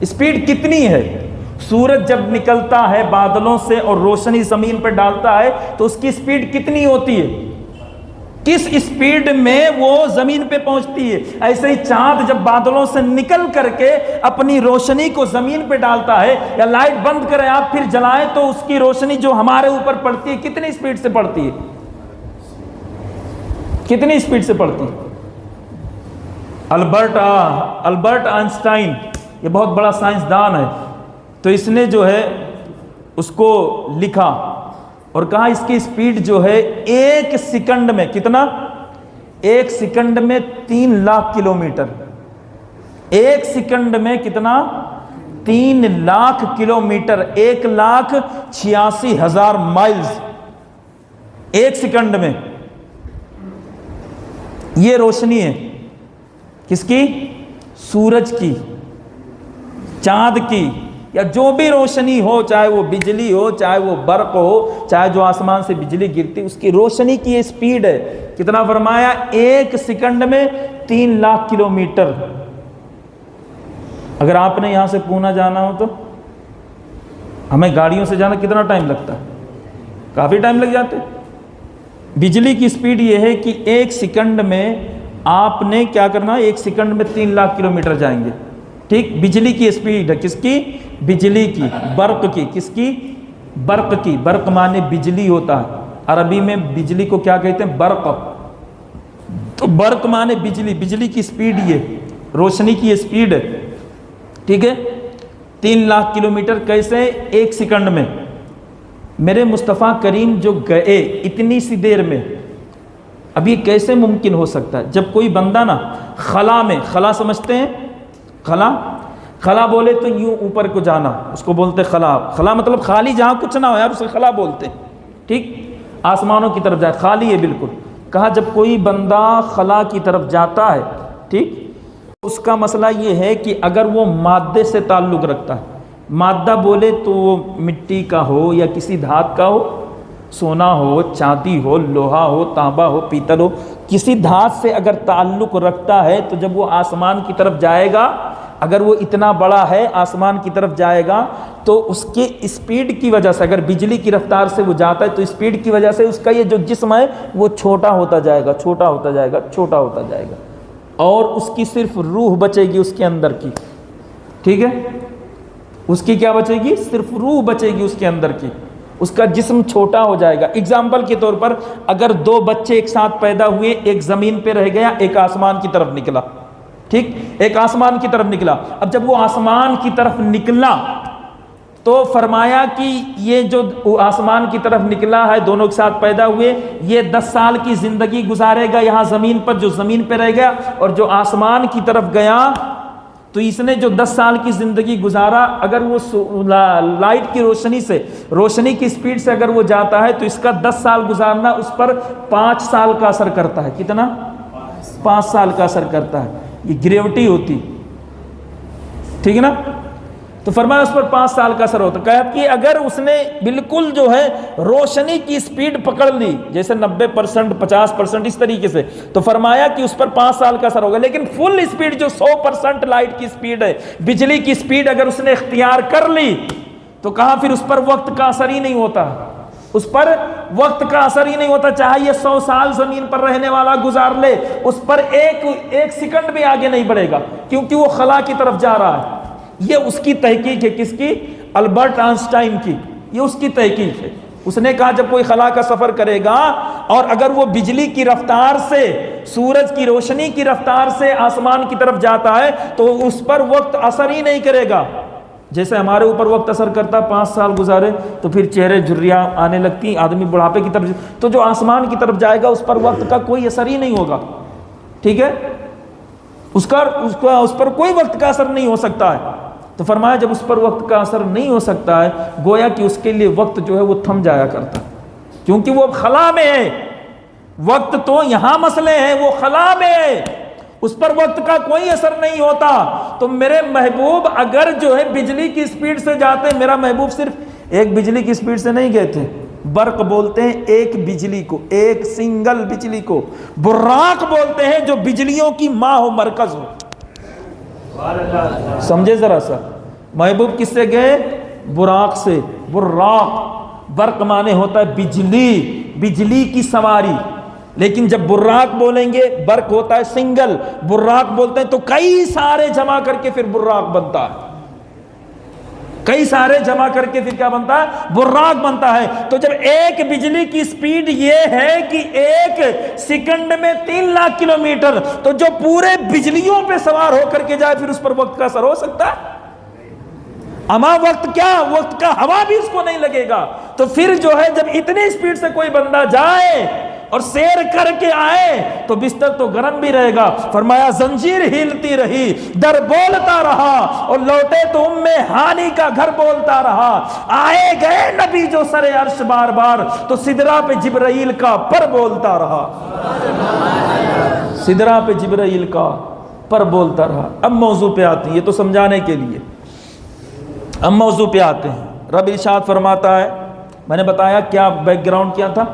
A: اسپیڈ کتنی ہے؟ سورج جب نکلتا ہے بادلوں سے اور روشنی زمین پر ڈالتا ہے تو اس کی اسپیڈ کتنی ہوتی ہے؟ کس اسپیڈ میں وہ زمین پہ پہنچتی ہے؟ ایسے ہی چاند جب بادلوں سے نکل کر کے اپنی روشنی کو زمین پہ ڈالتا ہے، یا لائٹ بند کریں آپ پھر جلائیں تو اس کی روشنی جو ہمارے اوپر پڑتی ہے کتنی اسپیڈ سے پڑتی ہے؟ کتنی اسپیڈ سے پڑتی ہے؟ البرٹ آئنسٹائن، یہ بہت بڑا سائنسدان ہے، تو اس نے جو ہے اس کو لکھا اور کہا اس کی اسپیڈ جو ہے 1 سیکنڈ میں کتنا؟ 1 سیکنڈ میں 3 لاکھ کلومیٹر. 1 سیکنڈ میں کتنا؟ 3 لاکھ کلومیٹر، 1,86,000 مائلز 1 سیکنڈ میں. یہ روشنی ہے کس کی؟ سورج کی، چاند کی، یا جو بھی روشنی ہو، چاہے وہ بجلی ہو، چاہے وہ برق ہو، چاہے جو آسمان سے بجلی گرتی، اس کی روشنی کی یہ اسپیڈ ہے. کتنا فرمایا؟ 1 سیکنڈ میں 3 لاکھ کلومیٹر. اگر آپ نے یہاں سے پونا جانا ہو تو ہمیں گاڑیوں سے جانا کتنا ٹائم لگتا ہے؟ کافی ٹائم لگ جاتے. بجلی کی اسپیڈ یہ ہے کہ 1 سیکنڈ میں آپ نے کیا کرنا؟ 1 سیکنڈ میں 3 لاکھ کلومیٹر جائیں گے. ٹھیک، بجلی کی اسپیڈ ہے کس کی؟ بجلی کی. برق کی، کس کی؟ برق کی. برق مانے بجلی ہوتا ہے، عربی میں بجلی کو کیا کہتے ہیں؟ برق. تو برق مانے بجلی، بجلی کی اسپیڈ یہ، روشنی کی اسپیڈ ہے. ٹھیک ہے، 3 لاکھ کلومیٹر کیسے؟ 1 سیکنڈ میں. میرے مصطفیٰ کریم جو گئے اتنی سی دیر میں، اب یہ کیسے ممکن ہو سکتا ہے؟ جب کوئی بندہ نا خلا میں، خلا سمجھتے ہیں؟ خلا بولے تو یوں اوپر کو جانا، اس کو بولتے خلا. خلا مطلب خالی، جہاں کچھ نہ ہو یار، اسے خلا بولتے ہیں. ٹھیک، آسمانوں کی طرف جائے، خالی ہے بالکل. کہا جب کوئی بندہ خلا کی طرف جاتا ہے، ٹھیک، اس کا مسئلہ یہ ہے کہ اگر وہ مادے سے تعلق رکھتا ہے، مادہ بولے تو وہ مٹی کا ہو یا کسی دھات کا ہو، سونا ہو، چاندی ہو، لوہا ہو، تانبا ہو، پیتل ہو، کسی دھات سے اگر تعلق رکھتا ہے تو جب وہ آسمان کی طرف جائے گا، اگر وہ اتنا بڑا ہے آسمان کی طرف جائے گا تو اس کے اسپیڈ کی وجہ سے، اگر بجلی کی رفتار سے وہ جاتا ہے تو اسپیڈ کی وجہ سے اس کا یہ جو جسم ہے وہ چھوٹا ہوتا جائے گا، چھوٹا ہوتا جائے گا، چھوٹا ہوتا جائے گا، اور اس کی صرف روح بچے گی اس کے اندر کی. ٹھیک ہے، اس کی کیا بچے گی؟ صرف روح بچے گی اس کے اندر کی. اس کا جسم چھوٹا ہو جائے گا. اگزامپل کے طور پر اگر 2 بچے ایک ساتھ پیدا ہوئے، ایک زمین پہ رہ گیا، ایک آسمان کی طرف نکلا. ٹھیک، ایک آسمان کی طرف نکلا. اب جب وہ آسمان کی طرف نکلا تو فرمایا کہ یہ جو آسمان کی طرف نکلا ہے، دونوں ایک ساتھ پیدا ہوئے، یہ 10 سال کی زندگی گزارے گا یہاں زمین پر، جو زمین پہ رہ گیا، اور جو آسمان کی طرف گیا تو اس نے جو 10 سال کی زندگی گزارا، اگر وہ لائٹ کی روشنی سے، روشنی کی اسپیڈ سے اگر وہ جاتا ہے تو اس کا 10 سال گزارنا اس پر 5 سال کا اثر کرتا ہے. کتنا؟ 5 سال کا اثر کرتا ہے. یہ گریوٹی ہوتی. ٹھیک ہے نا؟ تو فرمایا اس پر 5 سال کا اثر ہوتا ہے. کہا کہ اگر اس نے بالکل جو ہے روشنی کی اسپیڈ پکڑ لی، جیسے 90%، 50% اس طریقے سے، تو فرمایا کہ اس پر 5 سال کا اثر ہوگا. لیکن فل اسپیڈ جو 100% لائٹ کی اسپیڈ ہے، بجلی کی اسپیڈ اگر اس نے اختیار کر لی تو کہا پھر اس پر وقت کا اثر ہی نہیں ہوتا. اس پر وقت کا اثر ہی نہیں ہوتا، چاہے یہ 100 سال زمین پر رہنے والا گزار لے، اس پر ایک سیکنڈ بھی آگے نہیں بڑھے گا، کیونکہ وہ خلا کی طرف جا رہا ہے. یہ اس کی تحقیق ہے. کس کی؟ البرٹ آئنسٹائن کی. یہ اس کی تحقیق ہے. اس نے کہا جب کوئی خلا کا سفر کرے گا، اور اگر وہ بجلی کی رفتار سے، سورج کی روشنی کی رفتار سے آسمان کی طرف جاتا ہے تو اس پر وقت اثر ہی نہیں کرے گا۔ جیسے ہمارے اوپر وقت اثر کرتا ہے، 5 سال گزارے تو پھر چہرے جھریاں آنے لگتی، آدمی بڑھاپے کی طرف، تو جو آسمان کی طرف جائے گا اس پر وقت کا کوئی اثر ہی نہیں ہوگا، ٹھیک ہے، اس پر کوئی وقت کا اثر نہیں ہو سکتا ہے۔ تو فرمایا جب اس پر وقت کا اثر نہیں ہو سکتا ہے، گویا کہ اس کے لیے وقت جو ہے وہ تھم جایا کرتا ہے، کیونکہ وہ خلا میں ہے۔ وقت تو یہاں مسئلے ہیں، وہ خلا میں ہے، اس پر وقت کا کوئی اثر نہیں ہوتا۔ تو میرے محبوب اگر جو ہے بجلی کی سپیڈ سے جاتے، میرا محبوب صرف ایک بجلی کی سپیڈ سے نہیں گئے تھے، برق بولتے ہیں ایک بجلی کو، ایک سنگل بجلی کو، براق بولتے ہیں جو بجلیوں کی ماں ہو، مرکز ہو۔ سمجھے ذرا سا، محبوب کس سے گئے؟ براق سے۔ براق، برق مانے ہوتا ہے بجلی، بجلی کی سواری، لیکن جب براق بولیں گے برق ہوتا ہے سنگل، براق بولتے ہیں تو کئی سارے جمع کر کے پھر براق بنتا ہے، کئی سارے جمع کر کے پھر کیا بنتا ہے؟ براق بنتا ہے۔ تو جب ایک بجلی کی سپیڈ یہ ہے کہ 1 سیکنڈ میں 3 لاکھ کلومیٹر، تو جو پورے بجلیوں پہ سوار ہو کر کے جائے پھر اس پر وقت کا اثر ہو سکتا ہے؟ اما وقت کیا، وقت کا ہوا بھی اس کو نہیں لگے گا۔ تو پھر جو ہے جب اتنی سپیڈ سے کوئی بندہ جائے اور سیر کر کے آئے تو بستر تو گرم بھی رہے گا۔ فرمایا زنجیر ہلتی رہی، در بولتا رہا، اور لوٹے تو ہانی کا گھر بولتا رہا۔ آئے گئے نبی جو سر عرش بار بار، تو سدرا پہ جبرائیل کا پر بولتا رہا، سدرا پہ جبرائیل کا پر بولتا رہا۔ اب موضوع پہ آتے ہیں، یہ تو سمجھانے کے لیے، اب موضوع پہ آتے ہیں۔ رب ارشاد فرماتا ہے، میں نے بتایا کیا بیک گراؤنڈ کیا تھا،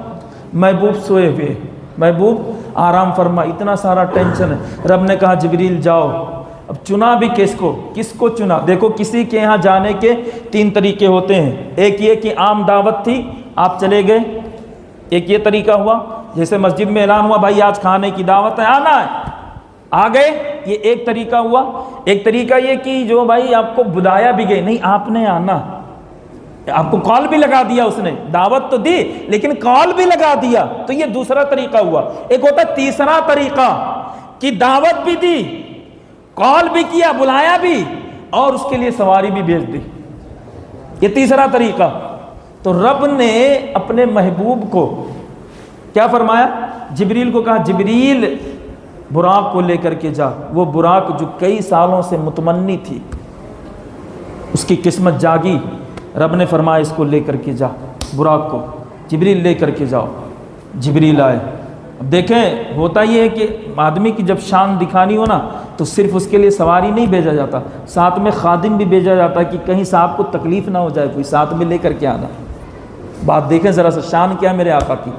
A: محبوب سوئے ہوئے، محبوب آرام فرما، اتنا سارا ٹینشن ہے۔ رب نے کہا جبریل جاؤ۔ اب چنا بھی کس کو چنا؟ دیکھو کسی کے یہاں جانے کے 3 طریقے ہوتے ہیں۔ ایک یہ کہ عام دعوت تھی، آپ چلے گئے، ایک یہ طریقہ ہوا جیسے مسجد میں اعلان ہوا بھائی آج کھانے کی دعوت ہے، آنا ہے، آ گئے، یہ ایک طریقہ ہوا۔ ایک طریقہ یہ کہ جو بھائی آپ کو بلایا بھی گئے، نہیں آپ نے آنا، آپ کو کال بھی لگا دیا، اس نے دعوت تو دی لیکن کال بھی لگا دیا، تو یہ دوسرا طریقہ ہوا۔ ایک ہوتا ہے تیسرا طریقہ کہ دعوت بھی دی، کال بھی کیا، بلایا بھی، اور اس کے لیے سواری بھی بھیج دی، یہ تیسرا طریقہ۔ تو رب نے اپنے محبوب کو کیا فرمایا؟ جبریل کو کہا جبریل براق کو لے کر کے جا۔ وہ براق جو کئی سالوں سے متمنی تھی، اس کی قسمت جاگی، رب نے فرمایا اس کو لے کر کے جا، براق کو جبریل لے کر کے جاؤ۔ جبریل آئے۔ اب دیکھیں ہوتا یہ ہے کہ آدمی کی جب شان دکھانی ہو نا تو صرف اس کے لیے سواری نہیں بھیجا جاتا، ساتھ میں خادم بھی بھیجا جاتا ہے کہ کہیں صاحب کو تکلیف نہ ہو جائے، کوئی ساتھ میں لے کر کے آنا۔ بات دیکھیں ذرا سا، شان کیا میرے آقا کی،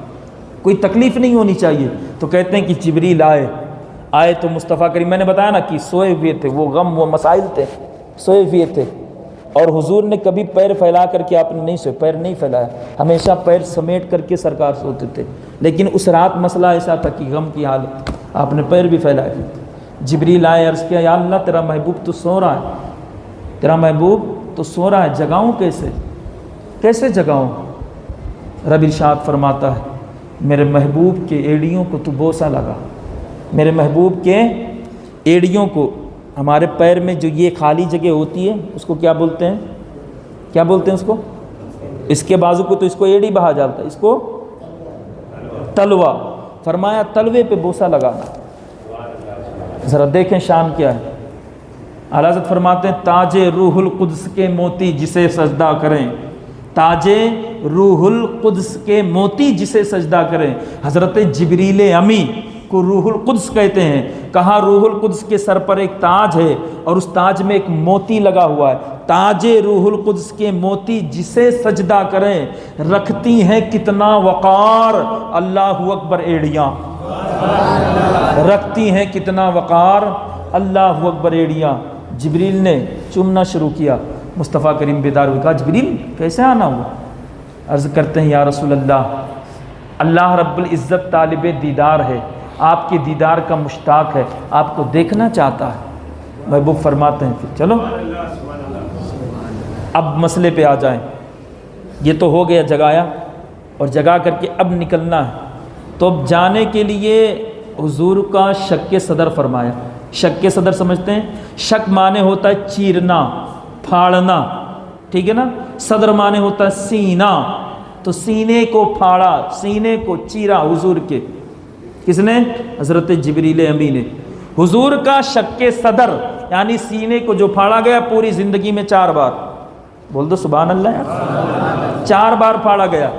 A: کوئی تکلیف نہیں ہونی چاہیے۔ تو کہتے ہیں کہ جبریل آئے تو مصطفیٰ کریم، میں نے بتایا نا کہ سوئے ہوئے تھے، وہ غم وہ مسائل تھے، سوئے ہوئے تھے، اور حضور نے کبھی پیر پھیلا کر کے آپ نے نہیں سوئے، پیر نہیں پھیلایا، ہمیشہ پیر سمیٹ کر کے سرکار سوتے تھے، لیکن اس رات مسئلہ ایسا تھا کہ غم کی حالت، آپ نے پیر بھی پھیلائے۔ جبریل آئے، عرض کیا یا اللہ تیرا محبوب تو سو رہا ہے، تیرا محبوب تو سو رہا ہے، جگاؤں کیسے جگاؤں؟ رب ارشاد فرماتا ہے میرے محبوب کے ایڑیوں کو تو بوسہ لگا، میرے محبوب کے ایڑیوں کو، ہمارے پیر میں جو یہ خالی جگہ ہوتی ہے اس کو کیا بولتے ہیں اس کو، اس کے بازو کو تو اس کو ایڑی کہا جاتا ہے، اس کو تلوا، فرمایا تلوے پہ بوسہ لگانا۔ ذرا دیکھیں شان کیا ہے۔ اعلیٰ حضرت فرماتے ہیں تاج روح القدس کے موتی جسے سجدہ کریں، تاج روح القدس کے موتی جسے سجدہ کریں۔ حضرت جبریل امی کو روح القدس کہتے ہیں۔ کہا روح القدس کے سر پر ایک تاج ہے اور اس تاج میں ایک موتی لگا ہوا ہے، تاج روح القدس کے موتی جسے سجدہ کریں، رکھتی ہیں کتنا وقار، اللہ اکبر ایڑیاں رکھتی ہیں کتنا وقار، اللہ اکبر ایڑیاں۔ جبریل نے چومنا شروع کیا، مصطفیٰ کریم بیدار ہوئے، کہا جبریل کیسے آنا ہوا؟ عرض کرتے ہیں یا رسول اللہ رب العزت طالب دیدار ہے، آپ کے دیدار کا مشتاق ہے، آپ کو دیکھنا چاہتا ہے۔ محبوب فرماتے ہیں پھر چلو اب مسئلے پہ آ جائیں، یہ تو ہو گیا جگایا اور جگا کر کے اب نکلنا ہے۔ تو اب جانے کے لیے حضور کا شق صدر فرمایا. شق صدر سمجھتے ہیں؟ شق معنی ہوتا ہے چیرنا، پھاڑنا، ٹھیک ہے نا. صدر معنی ہوتا ہے سینہ. تو سینے کو پھاڑا، سینے کو چیرا حضور کے. کس نے؟ حضرت جبریل امی نے. حضور کا شق صدر یعنی سینے کو جو پھاڑا گیا پوری زندگی میں 4 بار. بول دو سبحان اللہ یار. 4 بار پھاڑا گیا،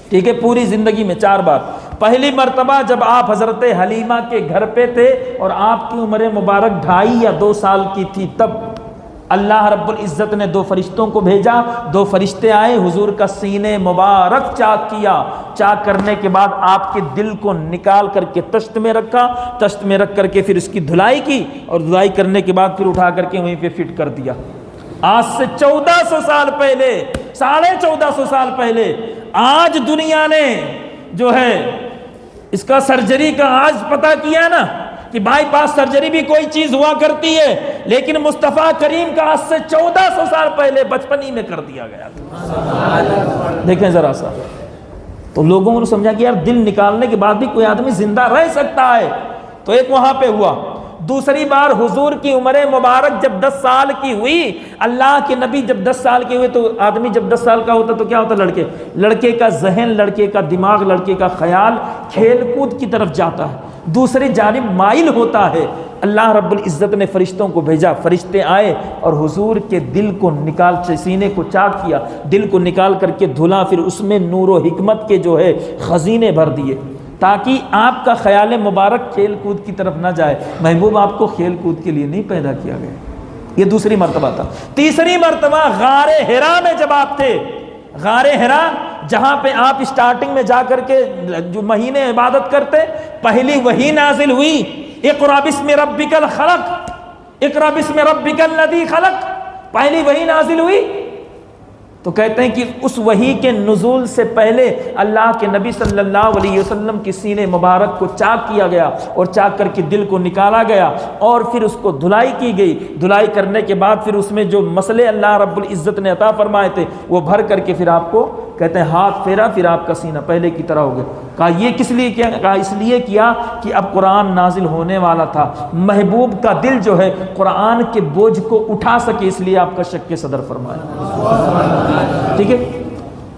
A: ٹھیک ہے، پوری زندگی میں 4 بار. پہلی مرتبہ جب آپ حضرت حلیمہ کے گھر پہ تھے اور آپ کی عمر مبارک 2.5 یا 2 سال کی تھی، تب اللہ رب العزت نے 2 فرشتوں کو بھیجا. 2 فرشتے آئے، حضور کا سینے مبارک چاک کیا. چاک کرنے کے بعد آپ کے دل کو نکال کر کے تشت میں رکھا. تشت میں رکھ کر کے پھر اس کی دھلائی کی، اور دھلائی کرنے کے بعد پھر اٹھا کر کے وہیں پہ فٹ کر دیا. آج سے 1400 سال پہلے، 1450 سال پہلے، آج دنیا نے جو ہے اس کا سرجری کا آج پتہ کیا نا کہ بائی پاس سرجری بھی کوئی چیز ہوا کرتی ہے، لیکن مصطفیٰ کریم کا آج سے 1400 سال پہلے بچپن ہی میں کر دیا گیا تھا. دیکھیں ذرا سا. تو لوگوں نے سمجھا کہ یار دل نکالنے کے بعد بھی کوئی آدمی زندہ رہ سکتا ہے. تو ایک وہاں پہ ہوا. دوسری بار حضور کی عمر مبارک جب 10 سال کی ہوئی، اللہ کے نبی جب 10 سال کے ہوئے، تو آدمی جب 10 سال کا ہوتا تو کیا ہوتا؟ لڑکے کا ذہن، لڑکے کا دماغ، لڑکے کا خیال کھیل کود کی طرف جاتا ہے، دوسری جانب مائل ہوتا ہے. اللہ رب العزت نے فرشتوں کو بھیجا. فرشتے آئے اور حضور کے دل کو نکال، سینے کو چاک کیا، دل کو نکال کر کے دھلا. پھر اس میں نور و حکمت کے جو ہے خزینے بھر دیے، تاکہ آپ کا خیال مبارک کھیل کود کی طرف نہ جائے. محبوب آپ کو کھیل کود کے لیے نہیں پیدا کیا گیا. یہ دوسری مرتبہ تھا. تیسری مرتبہ غار حرا میں جب آپ تھے، غار حرا جہاں پہ آپ اسٹارٹنگ میں جا کر کے جو مہینے عبادت کرتے، پہلی وحی نازل ہوئی، اقرأ باسم ربک الخلق، اقرأ باسم ربک الذی خلق. پہلی وحی نازل ہوئی. تو کہتے ہیں کہ اس وحی کے نزول سے پہلے اللہ کے نبی صلی اللہ علیہ وسلم کی سینے مبارک کو چاک کیا گیا، اور چاک کر کے دل کو نکالا گیا، اور پھر اس کو دھلائی کی گئی. دھلائی کرنے کے بعد پھر اس میں جو مسئلے اللہ رب العزت نے عطا فرمائے تھے وہ بھر کر کے پھر آپ کو کہتے ہیں ہاتھ پھیرا، پھر آپ کا سینہ پہلے کی طرح ہو گیا. کہا یہ کس لیے کیا؟ کہا اس لیے کیا کہ اب قرآن نازل ہونے والا تھا. محبوب کا دل جو ہے قرآن کے بوجھ کو اٹھا سکے، اس لیے آپ کا شق صدر فرمایا. ٹھیک ہے،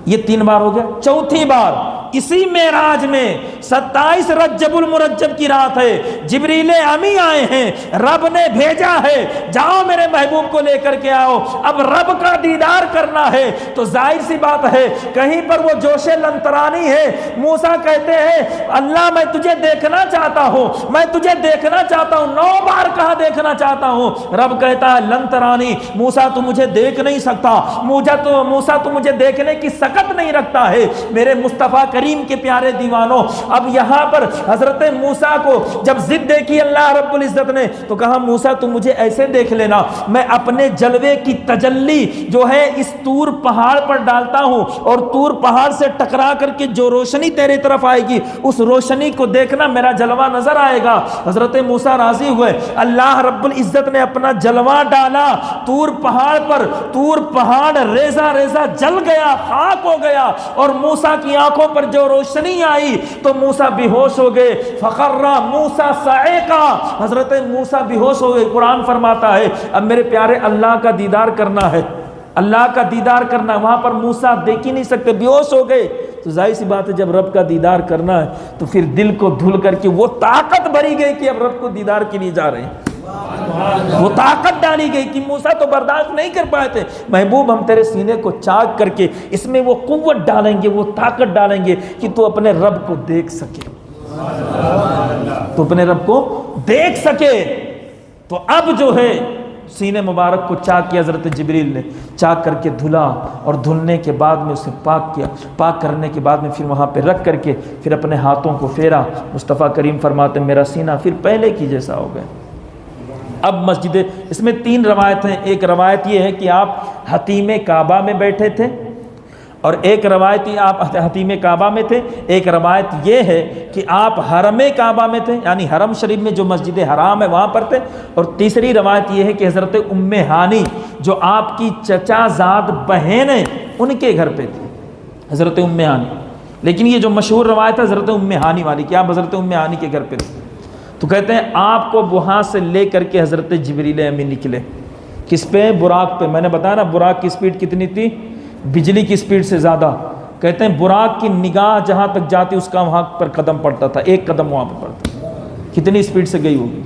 A: یہ 3 بار ہو گیا. چوتھی بار اسی معراج میں 27 رجب المرجب کی رات ہے، جبریل امی آئے ہیں، رب نے بھیجا ہے، جاؤ میرے محبوب کو لے کر کے آؤ. اب رب کا دیدار کرنا ہے تو ظاہر سی بات ہے کہیں پر وہ جوش لنترانی ہے. موسیٰ کہتے ہیں اللہ میں تجھے دیکھنا چاہتا ہوں، میں تجھے دیکھنا چاہتا ہوں. 9 بار کہا دیکھنا چاہتا ہوں. رب کہتا ہے لنترانی، موسیٰ تو مجھے دیکھ نہیں سکتا، موسیٰ تو مجھے دیکھنے کی سکت نہیں رکھتا ہے. میرے مصطفیٰ کریم کے پیارے دیوانوں، اب یہاں پر حضرت موسیٰ کو جب ضد دیکھی اللہ رب العزت نے تو کہا موسیٰ تم مجھے ایسے دیکھ لینا، میں اپنے جلوے کی تجلی جو ہے اس طور پہاڑ پر ڈالتا ہوں، اور طور پہاڑ سے ٹکرا کر کے جو روشنی تیرے طرف آئے گی اس روشنی کو دیکھنا، میرا جلوہ نظر آئے گا. حضرت موسیٰ راضی ہوئے. اللہ رب العزت نے اپنا جلوہ ڈالا طور پہاڑ پر. طور پہاڑ ریزہ ریزہ جل گیا، خاک ہو گیا، اور موسیٰ کی آنکھوں پر جو روشنی آئی تو موسیٰ بے ہوش ہو گئے. فخر موسیٰ صعقا، حضرت موسیٰ بے ہوش ہو گئے. قرآن فرماتا ہے اب میرے پیارے اللہ کا دیدار کرنا ہے، اللہ کا دیدار کرنا. وہاں پر موسیٰ دیکھ ہی نہیں سکتے، بے ہوش ہو گئے. تو ظاہر سی بات ہے جب رب کا دیدار کرنا ہے تو پھر دل کو دھل کر کے وہ طاقت بھری گئی کہ اب رب کو دیدار کے لیے جا رہے ہیں. وہ طاقت ڈالی گئی کہ موسیٰ تو برداشت نہیں کر پائے تھے. محبوب ہم تیرے سینے کو چاک کر کے اس میں وہ قوت ڈالیں گے، وہ طاقت ڈالیں گے کہ تو اپنے رب کو دیکھ سکے، تو اپنے رب کو دیکھ سکے. تو اب جو ہے سینے مبارک کو چاک کیا حضرت جبریل نے، چاک کر کے دھلا، اور دھلنے کے بعد میں اسے پاک کیا. پاک کرنے کے بعد میں پھر وہاں پہ رکھ کر کے پھر اپنے ہاتھوں کو پھیرا. مصطفیٰ کریم فرماتے میرا سینہ پھر پہلے کی جیسا ہو گیا. اب مسجد، اس میں 3 روایتیں. ایک روایت یہ ہے کہ آپ حتیم کعبہ میں بیٹھے تھے، اور ایک روایت آپ حتیم کعبہ میں تھے. ایک روایت یہ ہے کہ آپ حرم کعبہ میں تھے، یعنی حرم شریف میں جو مسجد حرام ہے وہاں پر تھے. اور تیسری روایت یہ ہے کہ حضرت ام ہانی جو آپ کی چچا زاد بہن ہیں ان کے گھر پہ تھی. حضرت ام ہانی لیکن یہ جو مشہور روایت ہے حضرت ام ہانی والی کہ آپ حضرت ام ہانی کے گھر پہ تھے، تو کہتے ہیں آپ کو وہاں سے لے کر کے حضرت جبریل امین نکلے، کس پہ؟ براق پہ۔ میں نے بتایا نا براق کی سپیڈ کتنی تھی؟ بجلی کی سپیڈ سے زیادہ۔ کہتے ہیں براق کی نگاہ جہاں تک جاتی اس کا وہاں پر قدم پڑتا تھا، ایک قدم وہاں پر پڑتا، کتنی سپیڈ سے گئی ہوگی۔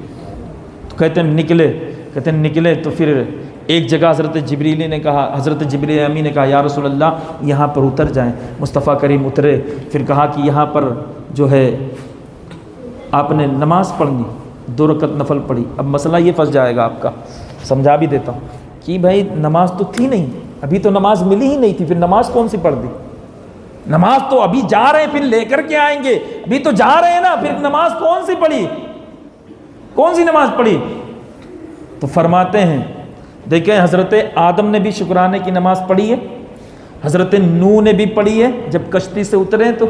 A: تو کہتے ہیں نکلے تو پھر ایک جگہ حضرت جبریل نے کہا، حضرت جبریل امین نے کہا یا رسول اللہ یہاں پر اتر جائیں۔ مصطفیٰ کریم اترے، پھر کہا کہ یہاں پر جو ہے آپ نے نماز پڑھنی، 2 رکعت نفل پڑھی۔ اب مسئلہ یہ پھنس جائے گا آپ کا، سمجھا بھی دیتا ہوں کہ بھائی نماز تو تھی نہیں، ابھی تو نماز ملی ہی نہیں تھی، پھر نماز کون سی پڑھ دی؟ نماز تو ابھی جا رہے ہیں، پھر لے کر کے آئیں گے، ابھی تو جا رہے ہیں نا، پھر نماز کون سی پڑھی؟ کون سی نماز پڑھی؟ تو فرماتے ہیں دیکھیں حضرت آدم نے بھی شکرانے کی نماز پڑھی ہے، حضرت نوح نے بھی پڑھی ہے جب کشتی سے اترے تو،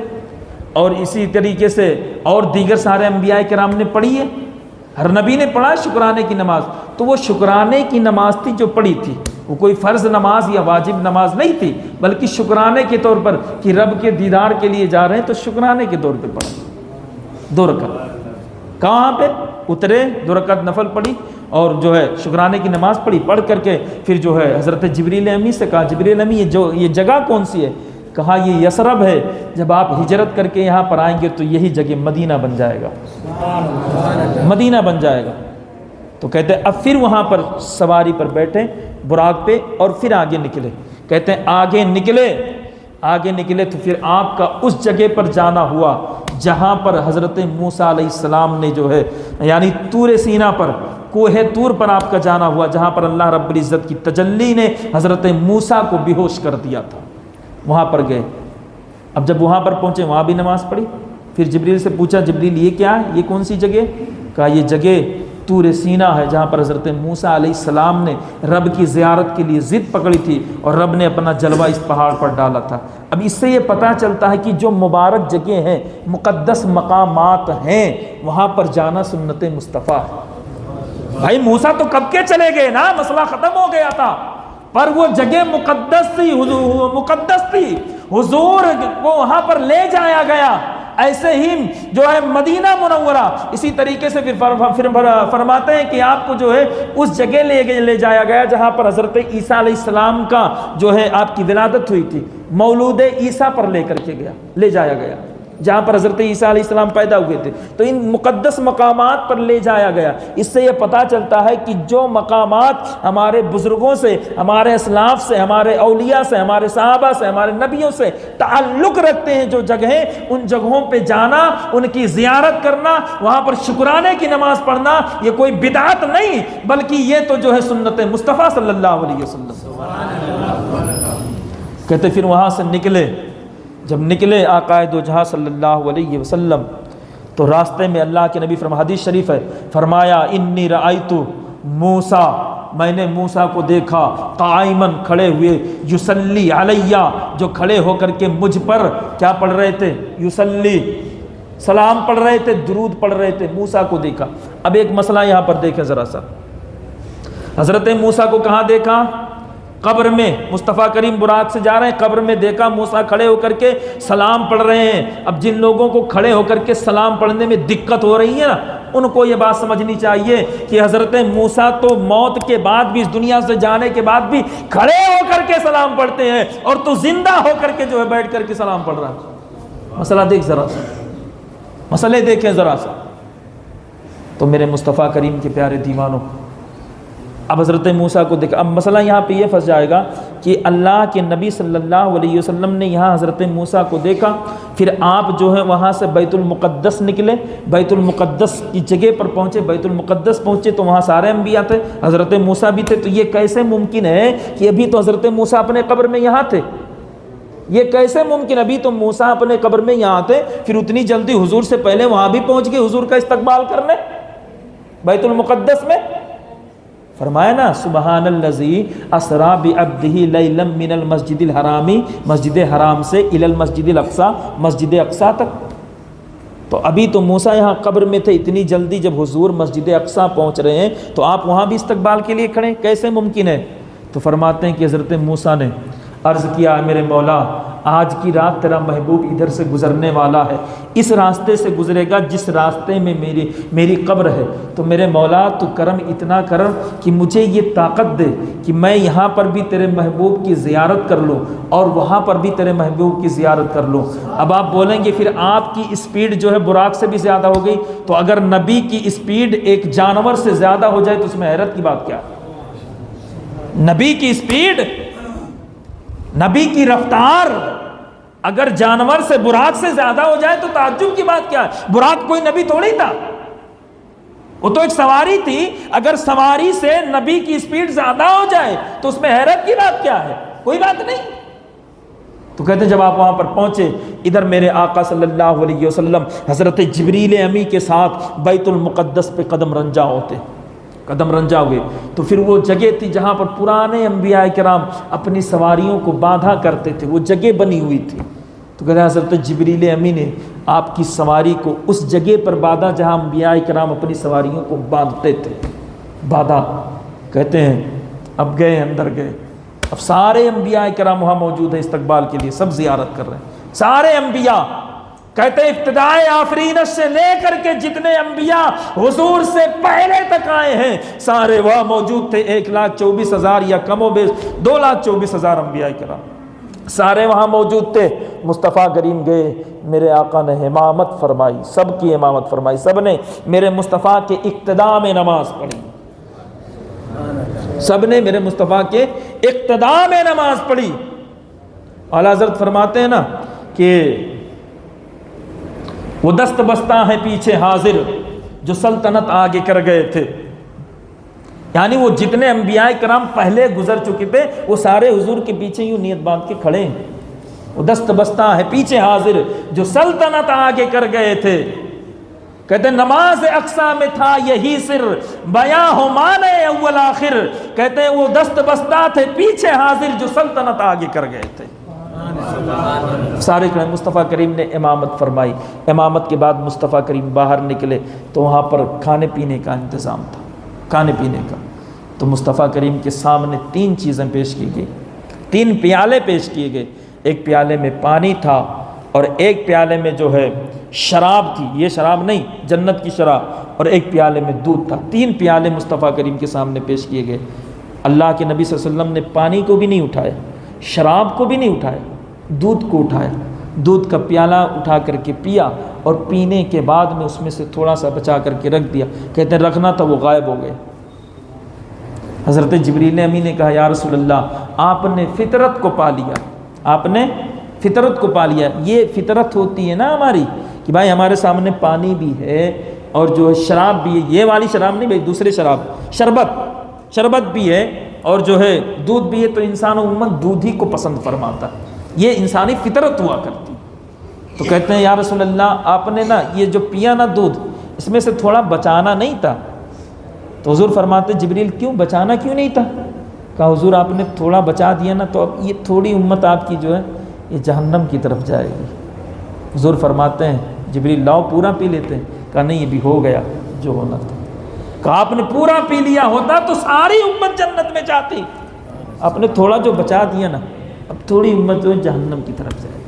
A: اور اسی طریقے سے اور دیگر سارے انبیاء کرام نے پڑھی ہے، ہر نبی نے پڑھا شکرانے کی نماز۔ تو وہ شکرانے کی نماز تھی جو پڑھی تھی، وہ کوئی فرض نماز یا واجب نماز نہیں تھی، بلکہ شکرانے کے طور پر کہ رب کے دیدار کے لیے جا رہے ہیں تو شکرانے کے طور پہ پڑھا 2 رکعت۔ کہاں پہ اترے، 2 رکعت نفل پڑھی اور جو ہے شکرانے کی نماز پڑھی، پڑھ کر کے پھر جو ہے حضرت جبریل امی سے کہا جبریل امی یہ جگہ کون سی ہے؟ کہا یہ یثرب ہے، جب آپ ہجرت کر کے یہاں پر آئیں گے تو یہی جگہ مدینہ بن جائے گا، مدینہ بن جائے گا۔ تو کہتے ہیں اب پھر وہاں پر سواری پر بیٹھے براق پہ اور پھر آگے نکلے۔ کہتے ہیں آگے نکلے تو پھر آپ کا اس جگہ پر جانا ہوا جہاں پر حضرت موسیٰ علیہ السلام نے جو ہے یعنی طور سینا پر، کوہ طور پر آپ کا جانا ہوا، جہاں پر اللہ رب العزت کی تجلی نے حضرت موسیٰ کو بے ہوش کر دیا تھا، وہاں پر گئے۔ اب جب وہاں پر پہنچے وہاں بھی نماز پڑھی، پھر جبریل سے پوچھا جبریل یہ کیا ہے، یہ کون سی جگہ؟ کہا یہ جگہ طور سینا ہے جہاں پر حضرت موسیٰ علیہ السلام نے رب کی زیارت کے لیے ضد پکڑی تھی اور رب نے اپنا جلوہ اس پہاڑ پر ڈالا تھا۔ اب اس سے یہ پتہ چلتا ہے کہ جو مبارک جگہ ہیں، مقدس مقامات ہیں، وہاں پر جانا سنت مصطفیٰ ہے۔ بھائی موسیٰ تو کب کے چلے گئے نا، مسئلہ ختم ہو گیا تھا، پر وہ جگہ مقدس تھی، حضور کو وہاں پر لے جایا گیا۔ ایسے ہی جو ہے مدینہ منورہ اسی طریقے سے پھر فرماتے ہیں کہ آپ کو جو ہے اس جگہ لے جایا گیا جہاں پر حضرت عیسیٰ علیہ السلام کا جو ہے آپ کی ولادت ہوئی تھی، مولود عیسیٰ پر لے جایا گیا جہاں پر حضرت عیسیٰ علیہ السلام پیدا ہوئے تھے۔ تو ان مقدس مقامات پر لے جایا گیا۔ اس سے یہ پتہ چلتا ہے کہ جو مقامات ہمارے بزرگوں سے، ہمارے اسلاف سے، ہمارے اولیاء سے، ہمارے صحابہ سے، ہمارے نبیوں سے تعلق رکھتے ہیں، جو جگہیں، ان جگہوں پہ جانا، ان کی زیارت کرنا، وہاں پر شکرانے کی نماز پڑھنا، یہ کوئی بدعت نہیں بلکہ یہ تو جو ہے سنت مصطفیٰ صلی اللہ علیہ وسلم۔ کہتے پھر وہاں سے نکلے، جب نکلے آقا دو جہاں صلی اللہ علیہ وسلم تو راستے میں اللہ کے نبی حدیث شریف ہے، فرمایا انی رأیت موسیٰ، میں نے موسیٰ کو دیکھا قائماً کھڑے ہوئے، یصلی علیہ، جو کھڑے ہو کر کے مجھ پر کیا پڑھ رہے تھے؟ یصلی، سلام پڑھ رہے تھے، درود پڑھ رہے تھے۔ موسیٰ کو دیکھا۔ اب ایک مسئلہ یہاں پر دیکھیں ذرا سا، حضرت موسیٰ کو کہاں دیکھا؟ قبر میں۔ مصطفیٰ کریم براق سے جا رہے ہیں، قبر میں دیکھا موسیٰ کھڑے ہو کر کے سلام پڑھ رہے ہیں۔ اب جن لوگوں کو کھڑے ہو کر کے سلام پڑھنے میں دقت ہو رہی ہے نا، ان کو یہ بات سمجھنی چاہیے کہ حضرت موسیٰ تو موت کے بعد بھی، اس دنیا سے جانے کے بعد بھی کھڑے ہو کر کے سلام پڑھتے ہیں، اور تو زندہ ہو کر کے جو ہے بیٹھ کر کے سلام پڑھ رہا ہے۔ مسئلہ دیکھ ذرا سا، مسئلے دیکھیں ذرا سا۔ تو میرے مصطفیٰ کریم کے پیارے دیوانوں، اب حضرت موسیٰ کو دیکھا۔ اب مسئلہ یہاں پہ یہ پھنس جائے گا کہ اللہ کے نبی صلی اللہ علیہ وسلم نے یہاں حضرت موسیٰ کو دیکھا، پھر آپ جو ہے وہاں سے بیت المقدس نکلے، بیت المقدس کی جگہ پر پہنچے، بیت المقدس پہنچے تو وہاں سارے انبیاء تھے، حضرت موسیٰ بھی تھے۔ تو یہ کیسے ممکن ہے کہ ابھی تو حضرت موسیٰ اپنے قبر میں یہاں تھے؟ یہ کیسے ممکن؟ ابھی تو موسیٰ اپنے قبر میں یہاں تھے، پھر اتنی جلدی حضور سے پہلے وہاں بھی پہنچ گئے حضور کا استقبال کرنے بیت المقدس میں؟ فرمایا نا سبحان الذی اسری بعبدہ لیلا من المسجد الحرام، مسجد حرام سے الی المسجد الاقصی، مسجد اقصی تک۔ تو ابھی تو موسیٰ یہاں قبر میں تھے، اتنی جلدی جب حضور مسجد اقصی پہنچ رہے ہیں تو آپ وہاں بھی استقبال کے لیے کھڑے، کیسے ممکن ہے؟ تو فرماتے ہیں کہ حضرت موسیٰ نے عرض کیا میرے مولا آج کی رات تیرا محبوب ادھر سے گزرنے والا ہے، اس راستے سے گزرے گا جس راستے میں میری قبر ہے، تو میرے مولا تو کرم اتنا کرم کہ مجھے یہ طاقت دے کہ میں یہاں پر بھی تیرے محبوب کی زیارت کر لوں اور وہاں پر بھی تیرے محبوب کی زیارت کر لوں۔ اب آپ بولیں گے پھر آپ کی اسپیڈ جو ہے براق سے بھی زیادہ ہو گئی، تو اگر نبی کی اسپیڈ ایک جانور سے زیادہ ہو جائے تو اس میں حیرت کی بات کیا ہے؟ نبی کی اسپیڈ، نبی کی رفتار اگر جانور سے براق سے زیادہ ہو جائے تو تعجب کی بات کیا ہے؟ براق کوئی نبی تھوڑی تھا، وہ تو ایک سواری تھی، اگر سواری سے نبی کی اسپیڈ زیادہ ہو جائے تو اس میں حیرت کی بات کیا ہے؟ کوئی بات نہیں۔ تو کہتے ہیں جب آپ وہاں پر پہنچے، ادھر میرے آقا صلی اللہ علیہ وسلم حضرت جبریل امی کے ساتھ بیت المقدس پہ قدم رنجا ہوئے، تو پھر وہ جگہ تھی جہاں پر پرانے انبیاء کرام اپنی سواریوں کو باندھا کرتے تھے، وہ جگہ بنی ہوئی تھی۔ تو کہتے ہیں حضرت جبریل امی نے آپ کی سواری کو اس جگہ پر باندھا جہاں انبیاء کرام اپنی سواریوں کو باندھتے تھے، باندھا۔ کہتے ہیں اب گئے، اندر گئے، اب سارے انبیاء کرام وہاں موجود ہیں استقبال کے لیے، سب زیارت کر رہے ہیں سارے انبیاء۔ کہتے ہیں ابتدائے آفرینت سے لے کر کے جتنے انبیاء حضور سے پہلے تک آئے ہیں سارے وہاں موجود تھے، 1,24,000 یا کم و بیش 2,24,000 انبیاء کرام سارے وہاں موجود تھے۔ مصطفیٰ کریم گئے، میرے آقا نے امامت فرمائی، سب کی امامت فرمائی، سب نے میرے مصطفیٰ کے اقتداء میں نماز پڑھی، سب نے میرے مصطفیٰ کے اقتداء میں نماز پڑھی۔ اعلیٰ حضرت فرماتے ہیں نا کہ وہ دست بستہ ہیں پیچھے حاضر جو سلطنت آگے کر گئے تھے، یعنی وہ جتنے انبیاء کرام پہلے گزر چکے تھے وہ سارے حضور کے پیچھے یوں نیت باندھ کے کھڑے ہیں، وہ دست بستہ ہیں پیچھے حاضر جو سلطنت آگے کر گئے تھے۔ کہتے ہیں نماز اقصا میں تھا یہی سر، بیاں ہو مانے اول آخر۔ کہتے ہیں وہ دست بستہ تھے پیچھے حاضر جو سلطنت آگے کر گئے تھے۔ سارے مصطفیٰ کریم نے امامت فرمائی، امامت کے بعد مصطفیٰ کریم باہر نکلے تو وہاں پر کھانے پینے کا انتظام تھا، کھانے پینے کا۔ تو مصطفیٰ کریم کے سامنے 3 چیزیں پیش کی گئی، 3 پیالے پیش کیے گئے، ایک پیالے میں پانی تھا اور ایک پیالے میں جو ہے شراب تھی، یہ شراب نہیں جنت کی شراب، اور ایک پیالے میں دودھ تھا۔ 3 پیالے مصطفیٰ کریم کے سامنے پیش کیے گئے۔ اللہ کے نبی صلی اللہ علیہ وسلم نے پانی کو بھی نہیں اٹھایا، شراب کو بھی نہیں اٹھایا، دودھ کو اٹھایا، دودھ کا پیالہ اٹھا کر کے پیا، اور پینے کے بعد میں اس میں سے تھوڑا سا بچا کر کے رکھ دیا۔ کہتے ہیں رکھنا تھا وہ غائب ہو گئے۔ حضرت جبریل امی نے کہا یا رسول اللہ آپ نے فطرت کو پا لیا، آپ نے فطرت کو پا لیا۔ یہ فطرت ہوتی ہے نا ہماری کہ بھائی ہمارے سامنے پانی بھی ہے اور جو ہے شراب بھی ہے، یہ والی شراب نہیں بھائی، دوسرے شراب، شربت بھی ہے اور جو ہے دودھ بھی ہے، تو انسان عموماً دودھ ہی کو پسند فرماتا ہے، یہ انسانی فطرت ہوا کرتی۔ تو کہتے ہیں یا رسول اللہ آپ نے نا یہ جو پیا نا دودھ، اس میں سے تھوڑا بچانا نہیں تھا؟ تو حضور فرماتے جبریل کیوں بچانا کیوں نہیں تھا؟ کہا حضور آپ نے تھوڑا بچا دیا نا تو اب یہ تھوڑی امت آپ کی جو ہے یہ جہنم کی طرف جائے گی۔ حضور فرماتے ہیں جبریل لاؤ پورا پی لیتے ہیں۔ کہا نہیں یہ بھی ہو گیا جو ہونا تھا۔ کہا آپ نے پورا پی لیا ہوتا تو ساری امت جنت میں جاتی، آپ نے تھوڑا جو بچا دیا نا، اب تھوڑی امت جو ہے جہنم کی طرف جائے گی۔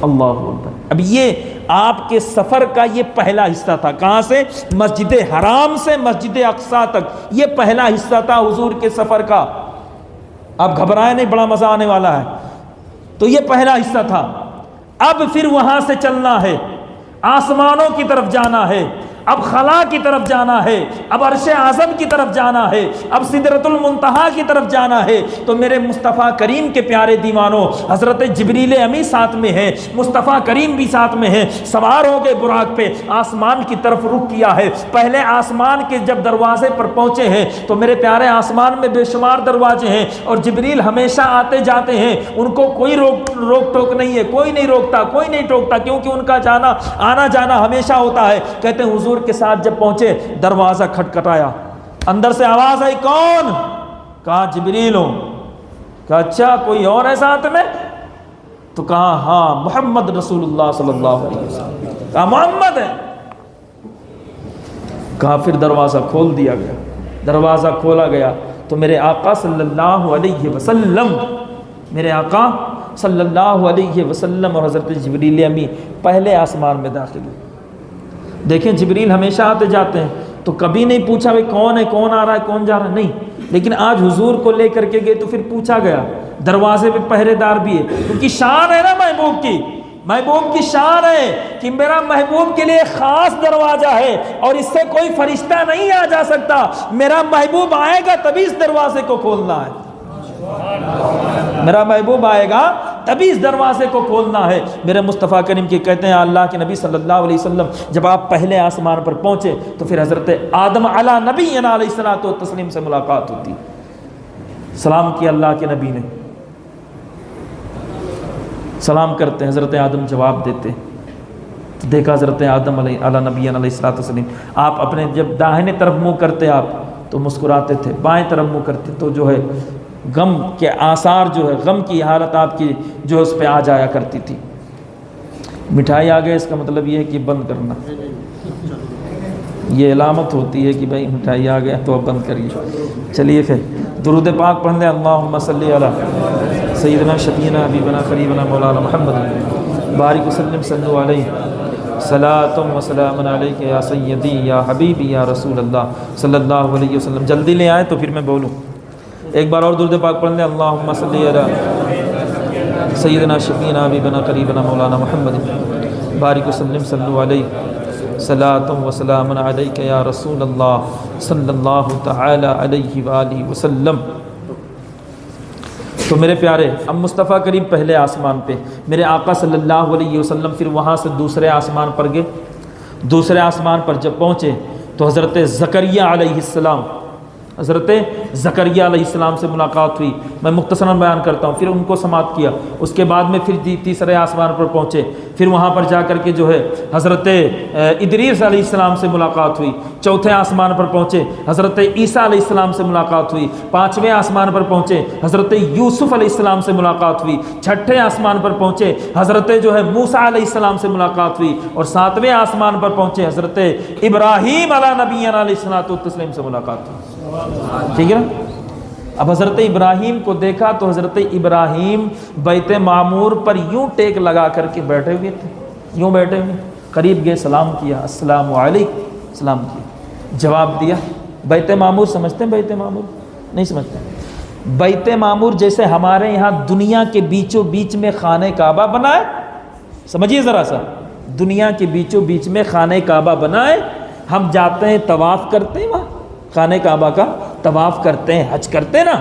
A: اللہ اکبر۔ اب یہ آپ کے سفر کا یہ پہلا حصہ تھا، کہاں سے؟ مسجد حرام سے مسجد اقصیٰ تک، یہ پہلا حصہ تھا حضور کے سفر کا۔ اب گھبرائے نہیں، بڑا مزہ آنے والا ہے۔ تو یہ پہلا حصہ تھا۔ اب پھر وہاں سے چلنا ہے، آسمانوں کی طرف جانا ہے، اب خلا کی طرف جانا ہے، اب عرش اعظم کی طرف جانا ہے، اب سدرۃ المنتہا کی طرف جانا ہے۔ تو میرے مصطفیٰ کریم کے پیارے دیوانوں، حضرت جبریل امی ساتھ میں ہے، مصطفیٰ کریم بھی ساتھ میں ہے، سوار ہو گئے براق پہ، آسمان کی طرف رخ کیا ہے۔ پہلے آسمان کے جب دروازے پر پہنچے ہیں تو میرے پیارے آسمان میں بے شمار دروازے ہیں اور جبریل ہمیشہ آتے جاتے ہیں، ان کو کوئی روک ٹوک نہیں ہے، کوئی نہیں روکتا، کوئی نہیں ٹوکتا، کیونکہ ان کا آنا جانا ہمیشہ ہوتا ہے۔ کہتے ہیں حضور کے ساتھ جب پہنچے دروازہ کھٹکھٹایا، اندر سے آواز آئی کون؟ کہا جبریل ہوں۔ کہا اچھا کوئی اور ہے ساتھ میں؟ تو کہا ہاں محمد رسول اللہ صلی اللہ علیہ وسلم۔ کہا محمد ہے؟ کہا پھر دروازہ کھول دیا گیا۔ دروازہ کھولا گیا تو میرے آقا صلی اللہ علیہ وسلم، میرے آقا صلی اللہ علیہ وسلم اور حضرت جبریل امی پہلے آسمان میں داخل ہوئے۔ دیکھیں جبریل ہمیشہ آتے جاتے ہیں، تو کبھی نہیں پوچھا بھائی کون ہے، کون آ رہا ہے، کون جا رہا ہے، نہیں، لیکن آج حضور کو لے کر کے گئے تو پھر پوچھا گیا، دروازے پہ پہرے دار بھی ہے، کیونکہ شان ہے نا محبوب کی، محبوب کی شان ہے کہ میرا محبوب کے لیے خاص دروازہ ہے اور اس سے کوئی فرشتہ نہیں آ جا سکتا، میرا محبوب آئے گا تبھی اس دروازے کو کھولنا ہے، میرا محبوب آئے گا تبھی اس دروازے کو کھولنا ہے۔ میرے مصطفیٰ کریم کی کہتے ہیں اللہ کے نبی صلی اللہ علیہ وسلم جب آپ پہلے آسمان پر پہنچے تو پھر حضرت آدم علی نبینا علیہ الصلوۃ والتسلیم سے ملاقات ہوتی، سلام کیا اللہ کے نبی نے، سلام کرتے ہیں، حضرت آدم جواب دیتے، دیکھا حضرت آدم علی نبینا علیہ الصلوۃ والتسلیم آپ اپنے جب داہنے طرف منہ کرتے آپ تو مسکراتے تھے، بائیں طرف منہ کرتے تو جو ہے غم کے آثار جو ہے، غم کی حالت آپ کی جو اس پہ آ جایا کرتی تھی۔ مٹھائی آ گئے اس کا مطلب یہ ہے کہ بند کرنا، یہ علامت ہوتی ہے کہ بھائی مٹھائی آ گیا تو اب بند کریے۔ چلیے پھر درود پاک پڑھ لیں، اللہم صلی علی سیدنا شفیعنا حبیبنا قریبنا مولانا محمد بارک وسلم صلو علیہ صلاۃ و سلام علیک یا سیدی یا حبیبی یا رسول اللہ صلی اللہ علیہ وسلم۔ جلدی لے آئیں تو پھر میں بولوں، ایک بار اور درود پاک پڑھ لیں، اللہم صلی علی سیدنا شفیعنا حبیبنا قریبنا مولانا محمد بارک وسلم صلو علیہ صلاۃ و سلام علیک یا رسول اللہ صلی اللہ تعالی علیہ وآلہ وسلم۔ تو میرے پیارے، اب مصطفیٰ کریم پہلے آسمان پہ، میرے آقا صلی اللہ علیہ وسلم پھر وہاں سے دوسرے آسمان پر گئے۔ دوسرے آسمان پر جب پہنچے تو حضرت زکریہ علیہ السلام، حضرت زکریہ علیہ السلام سے ملاقات ہوئی، میں مختصراً بیان کرتا ہوں، پھر ان کو سماعت کیا، اس کے بعد میں پھر تیسرے آسمان پر پہنچے، پھر وہاں پر جا کر کے جو ہے حضرت ادریس علیہ السلام سے ملاقات ہوئی، چوتھے آسمان پر پہنچے حضرت عیسیٰ علیہ السلام سے ملاقات ہوئی، پانچویں آسمان پر پہنچے حضرت یوسف علیہ السلام سے ملاقات ہوئی، چھٹے آسمان پر پہنچے حضرت جو ہے موسیٰ علیہ السلام سے ملاقات ہوئی، اور ساتویں آسمان پر پہنچے حضرت ابراہیم علیہ نبینا علیہ الصلوۃ والتسلیم سے ملاقات ہوئی۔ ٹھیک ہے نا؟ اب حضرت ابراہیم کو دیکھا تو حضرت ابراہیم بیت معمور پر یوں ٹیک لگا کر کے بیٹھے ہوئے تھے، یوں بیٹھے ہوئے، قریب گئے، سلام کیا، السلام علیکم، سلام کیا، جواب دیا۔ بیت معمور سمجھتے ہیں؟ بیت معمور نہیں سمجھتے؟ بیت معمور جیسے ہمارے یہاں دنیا کے بیچوں بیچ میں خانہ کعبہ بنا ہے، سمجھیے ذرا سا، دنیا کے بیچوں بیچ میں خانہ کعبہ بنا ہے، ہم جاتے ہیں طواف کرتے ہیں، وہاں خانہ کعبہ کا طواف کرتے ہیں، حج کرتے ہیں نا،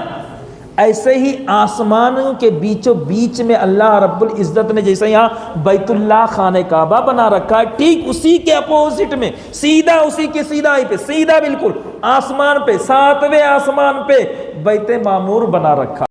A: ایسے ہی آسمانوں کے بیچوں بیچ میں اللہ رب العزت نے جیسے یہاں بیت اللہ خانہ کعبہ بنا رکھا ہے، ٹھیک اسی کے اپوزٹ میں، سیدھا اسی کے سیدھا ہی پہ، سیدھا بالکل آسمان پہ، ساتویں آسمان پہ بیت معمور بنا رکھا۔